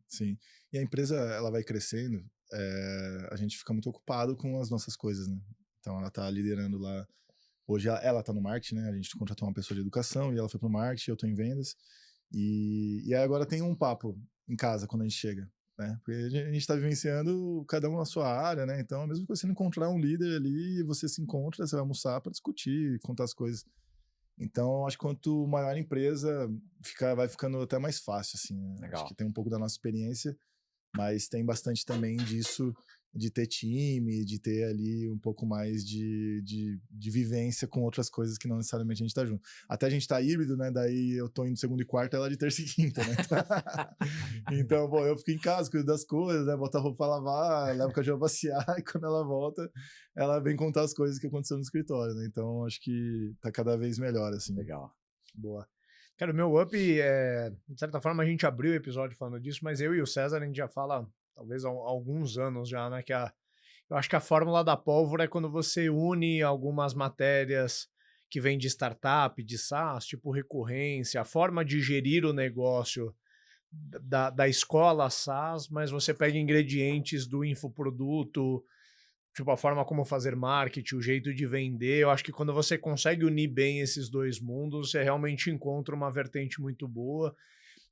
Sim. E a empresa, ela vai crescendo, a gente fica muito ocupado com as nossas coisas, né? Então, ela tá liderando lá. Hoje, ela tá no marketing, né? A gente contratou uma pessoa de educação e ela foi pro marketing, eu tô em vendas. E aí agora tem um papo em casa quando a gente chega, né? Porque a gente tá vivenciando cada um na sua área, né? Então, mesmo que você não encontrar um líder ali, você se encontra, você vai almoçar para discutir, contar as coisas. Então, acho que quanto maior a empresa, vai ficando até mais fácil, assim. Né? Legal. Acho que tem um pouco da nossa experiência, mas tem bastante também disso, de ter time, de ter ali um pouco mais de vivência com outras coisas que não necessariamente a gente tá junto. Até a gente tá híbrido, né? Daí eu tô indo segunda e quarta, ela de terça e quinta, né? Então, bom, eu fico em casa, cuido das coisas, né? Boto a roupa pra lavar, levo o cachorro pra passear, e quando ela volta, ela vem contar as coisas que aconteceram no escritório, né? Então, acho que tá cada vez melhor, assim. Legal. Boa. Cara, o meu up, de certa forma, a gente abriu o episódio falando disso, mas eu e o César, a gente já fala, talvez há alguns anos já, né, eu acho que a fórmula da pólvora é quando você une algumas matérias que vêm de startup, de SaaS, tipo recorrência, a forma de gerir o negócio da escola SaaS, mas você pega ingredientes do infoproduto, tipo a forma como fazer marketing, o jeito de vender. Eu acho que quando você consegue unir bem esses dois mundos, você realmente encontra uma vertente muito boa.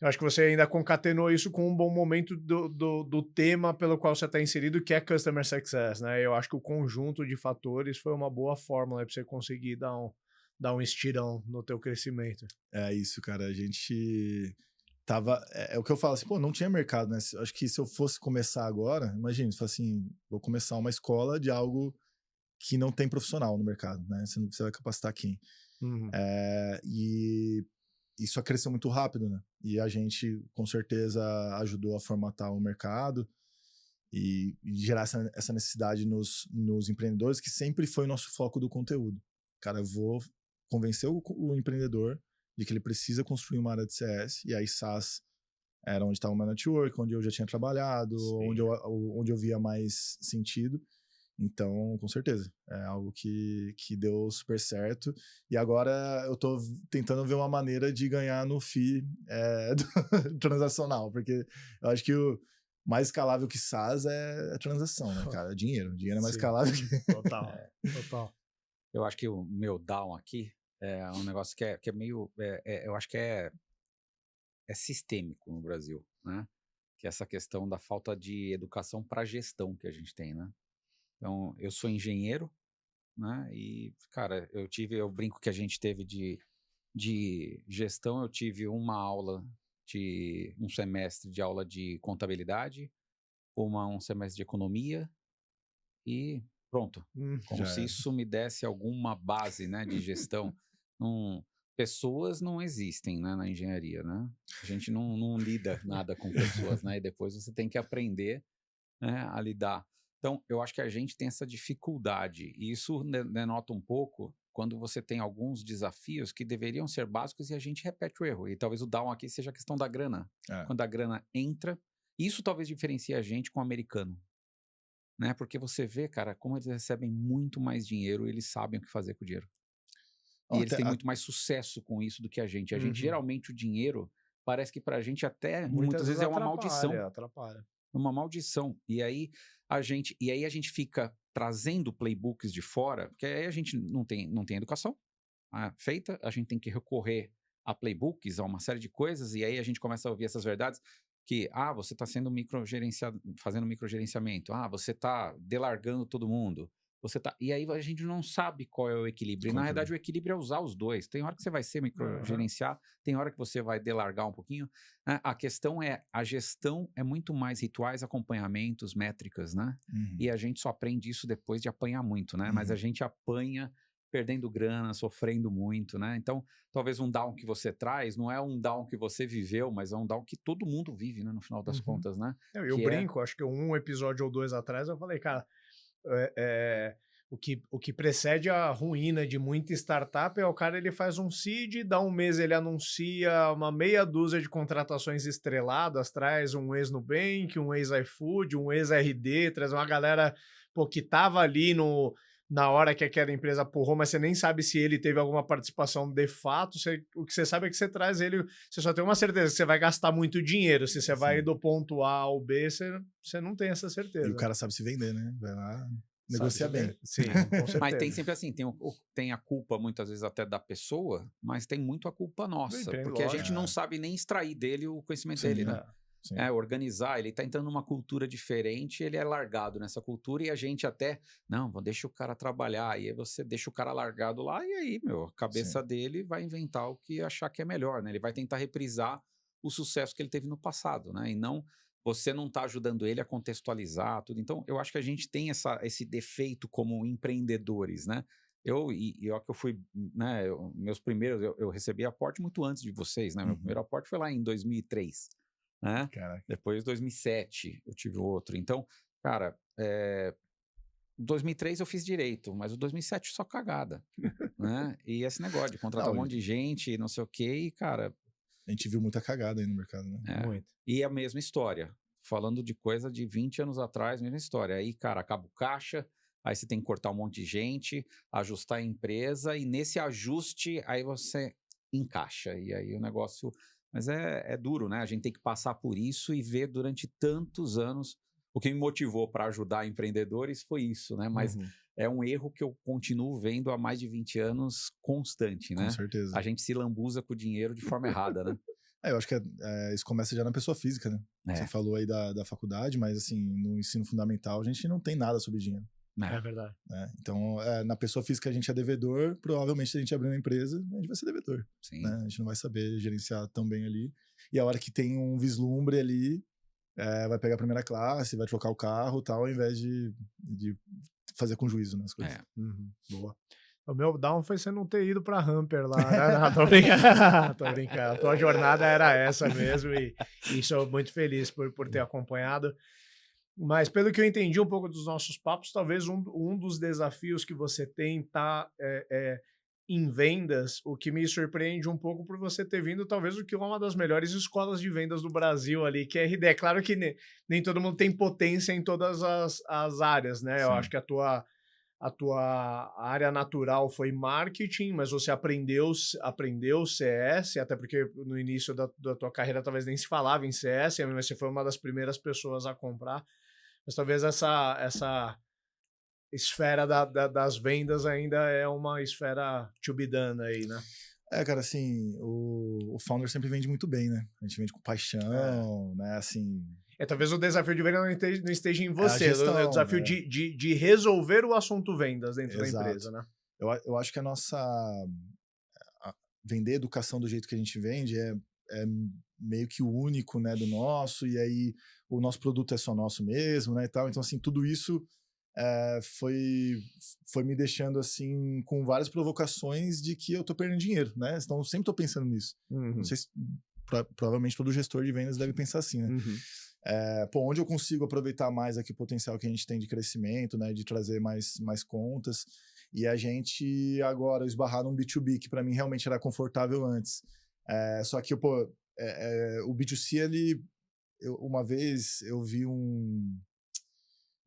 Eu acho que você ainda concatenou isso com um bom momento do tema pelo qual você está inserido, que é Customer Success, né? Eu acho que o conjunto de fatores foi uma boa fórmula para você conseguir dar um estirão no teu crescimento. É isso, cara. A gente tava... É o que eu falo, assim, pô, não tinha mercado, né? Acho que se eu fosse começar agora, imagina, você fala assim, vou começar uma escola de algo que não tem profissional no mercado, né? Você vai capacitar quem? E isso cresceu muito rápido, né? E a gente, com certeza, ajudou a formatar o mercado e gerar essa necessidade nos empreendedores, que sempre foi o nosso foco do conteúdo. Cara, eu vou convencer o empreendedor de que ele precisa construir uma área de CS, e aí SaaS era onde estava o meu network, onde eu já tinha trabalhado, onde eu via mais sentido. Então, com certeza, é algo que deu super certo. E agora eu tô tentando ver uma maneira de ganhar no FII transacional, porque eu acho que o mais escalável que SaaS é transação, né, cara? Dinheiro. Dinheiro é mais escalável que... Total, total. Eu acho que o meu down aqui é um negócio que é meio... eu acho que é sistêmico no Brasil, né? Que é essa questão da falta de educação para gestão que a gente tem, né? Então, eu sou engenheiro, né? E, cara, eu brinco que a gente teve de gestão, eu tive um semestre de aula de contabilidade, um semestre de economia e pronto. Como se isso me desse alguma base, né, de gestão. pessoas não existem, né, na engenharia, né? A gente não lida nada com pessoas, né? E depois você tem que aprender, né, a lidar. Então, eu acho que a gente tem essa dificuldade, e isso denota um pouco quando você tem alguns desafios que deveriam ser básicos e a gente repete o erro. E talvez o down aqui seja a questão da grana. Quando a grana entra, isso talvez diferencie a gente com o americano, né? Porque você vê, cara, como eles recebem muito mais dinheiro e eles sabem o que fazer com o dinheiro. E eles têm muito mais sucesso com isso do que a gente. A gente, geralmente, o dinheiro parece que pra gente até muitas vezes é uma maldição. Atrapalha. Uma maldição. E aí a gente fica trazendo playbooks de fora, porque aí a gente não tem educação feita, a gente tem que recorrer a playbooks, a uma série de coisas, e aí a gente começa a ouvir essas verdades que, você está sendo fazendo microgerenciamento, você está delargando todo mundo, e aí a gente não sabe qual é o equilíbrio. E na verdade o equilíbrio é usar os dois. Tem hora que você vai ser microgerenciar, tem hora que você vai delargar um pouquinho. A questão é, a gestão é muito mais rituais, acompanhamentos, métricas, né? E a gente só aprende isso depois de apanhar muito, né? Mas a gente apanha perdendo grana, sofrendo muito, né? Então, talvez um down que você traz não é um down que você viveu, mas é um down que todo mundo vive, né? No final das contas, né? Eu brinco, acho que um episódio ou dois atrás eu falei, cara, o que precede a ruína de muita startup é o cara, ele faz um seed, dá um mês ele anuncia uma meia dúzia de contratações estreladas, traz um ex-Nubank, um ex-iFood, um ex-RD, traz uma galera que tava ali na hora que aquela empresa porrou, mas você nem sabe se ele teve alguma participação de fato. O que você sabe é que você traz ele, você só tem uma certeza que você vai gastar muito dinheiro. Se você vai do ponto A ao B, você não tem essa certeza. E o cara sabe se vender, né? Vai lá, negocia bem. Sim, com certeza. Mas tem sempre assim, tem a culpa muitas vezes até da pessoa, mas tem muito a culpa nossa, porque a gente não sabe nem extrair dele o conhecimento dele, né? Organizar, ele tá entrando numa cultura diferente, ele é largado nessa cultura e a gente até, não, deixa o cara trabalhar, e aí você deixa o cara largado lá e aí, a cabeça dele vai inventar o que achar que é melhor, né? Ele vai tentar reprisar o sucesso que ele teve no passado, né? E você não tá ajudando ele a contextualizar tudo. Então, eu acho que a gente tem esse defeito como empreendedores, né? Eu que eu fui, né, meus primeiros, eu recebi aporte muito antes de vocês, né? Meu primeiro aporte foi lá em 2003. Né? Depois, 2007, eu tive outro. Então, cara, 2003 eu fiz direito, mas o 2007 só cagada, né? E esse negócio de contratar um monte de gente, não sei o quê, e, cara... A gente viu muita cagada aí no mercado, né? Muito. E a mesma história. Falando de coisa de 20 anos atrás, mesma história. Aí, cara, acaba o caixa, aí você tem que cortar um monte de gente, ajustar a empresa, e nesse ajuste, aí você encaixa. E aí o negócio... Mas é duro, né? A gente tem que passar por isso e ver durante tantos anos. O que me motivou para ajudar empreendedores foi isso, né? Mas é um erro que eu continuo vendo há mais de 20 anos constante, né? Com certeza. A gente se lambuza com o dinheiro de forma errada, né? Eu acho que isso começa já na pessoa física, né? Você falou aí da faculdade, mas assim, no ensino fundamental a gente não tem nada sobre dinheiro. É verdade. Então, na pessoa física a gente é devedor, provavelmente se a gente abrir uma empresa, a gente vai ser devedor. Sim. Né? A gente não vai saber gerenciar tão bem ali. E a hora que tem um vislumbre ali, vai pegar a primeira classe, vai trocar o carro e tal, ao invés de fazer com juízo nas coisas. Boa. O meu down foi você não ter ido pra Hamper lá. Não, tô brincando. Tô brincando. A tua jornada era essa mesmo e sou muito feliz por ter acompanhado. Mas pelo que eu entendi um pouco dos nossos papos, talvez um dos desafios que você tem tá em vendas, o que me surpreende um pouco por você ter vindo talvez o que é uma das melhores escolas de vendas do Brasil ali, que é a RD. É claro que nem todo mundo tem potência em todas as áreas, né? Sim. Eu acho que a tua área natural foi marketing, mas você aprendeu CS, até porque no início da tua carreira talvez nem se falava em CS, mas você foi uma das primeiras pessoas a comprar. Mas talvez essa esfera das vendas ainda é uma esfera to be done aí, né? Cara, assim, o founder sempre vende muito bem, né? A gente vende com paixão, né? Assim... talvez o desafio de venda não esteja em você, gestão, o desafio de resolver o assunto vendas dentro da empresa, né? Eu acho que vender educação do jeito que a gente vende é meio que o único, né, do nosso, e aí o nosso produto é só nosso mesmo, né, e tal. Então, assim, tudo isso foi me deixando assim com várias provocações de que eu tô perdendo dinheiro, né? Então eu sempre tô pensando nisso. Não sei se provavelmente todo gestor de vendas deve pensar assim, né? Onde eu consigo aproveitar mais aqui o potencial que a gente tem de crescimento, né? De trazer mais contas. E a gente agora esbarrar num B2B que para mim realmente era confortável antes. Só que, o B2C, uma vez eu vi um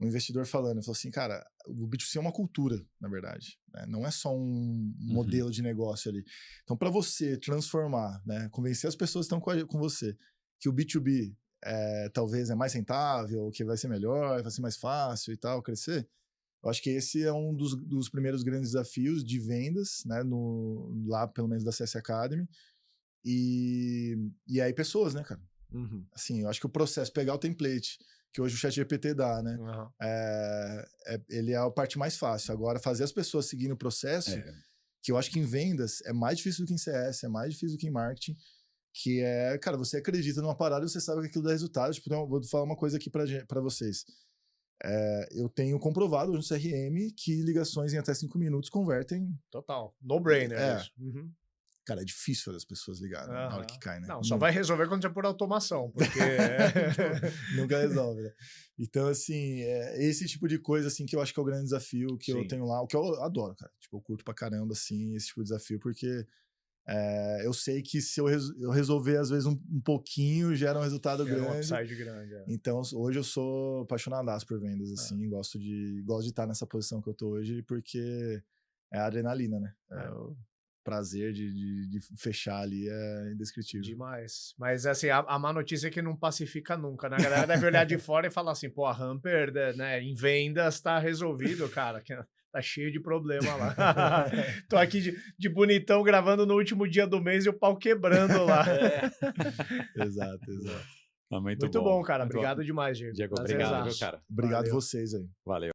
investidor falando, ele falou assim, cara, o B2C é uma cultura, na verdade, né? Não é só um modelo de negócio ali. Então, para você transformar, né, convencer as pessoas que estão com você que o B2B talvez é mais rentável, que vai ser melhor, vai ser mais fácil e tal, crescer, eu acho que esse é um dos primeiros grandes desafios de vendas, né, lá pelo menos da CS Academy, e aí pessoas, né, cara? Assim, eu acho que o processo, pegar o template que hoje o ChatGPT dá, né? Ele é a parte mais fácil. Agora, fazer as pessoas seguindo o processo, que eu acho que em vendas é mais difícil do que em CS, é mais difícil do que em marketing, que cara, você acredita numa parada e você sabe que aquilo dá resultado. Tipo, então, vou falar uma coisa aqui pra vocês. Eu tenho comprovado no CRM que ligações em até 5 minutos convertem. Total. No-brainer. Cara, é difícil fazer as pessoas ligarem na hora que cai, né? Não, só vai resolver quando tiver por automação, porque... Nunca resolve, né? Então, assim, esse tipo de coisa, assim, que eu acho que é o grande desafio que eu tenho lá, o que eu adoro, cara. Tipo, eu curto pra caramba, assim, esse tipo de desafio, porque eu sei que se eu resolver, às vezes, um pouquinho, gera um resultado grande. Um upside grande, Então, hoje eu sou apaixonadaço por vendas, assim, gosto de estar nessa posição que eu tô hoje, porque é a adrenalina, né? O prazer de fechar ali é indescritível. Demais. Mas, assim, a má notícia é que não pacifica nunca, né? A galera deve olhar de fora e falar assim, pô, a Hamper, né, em vendas tá resolvido, cara, que tá cheio de problema lá. Tô aqui de bonitão gravando no último dia do mês e o pau quebrando lá. Exato. Muito bom, cara. Obrigado demais, Diego. Diego, obrigado, viu, cara? Obrigado vocês aí. Valeu.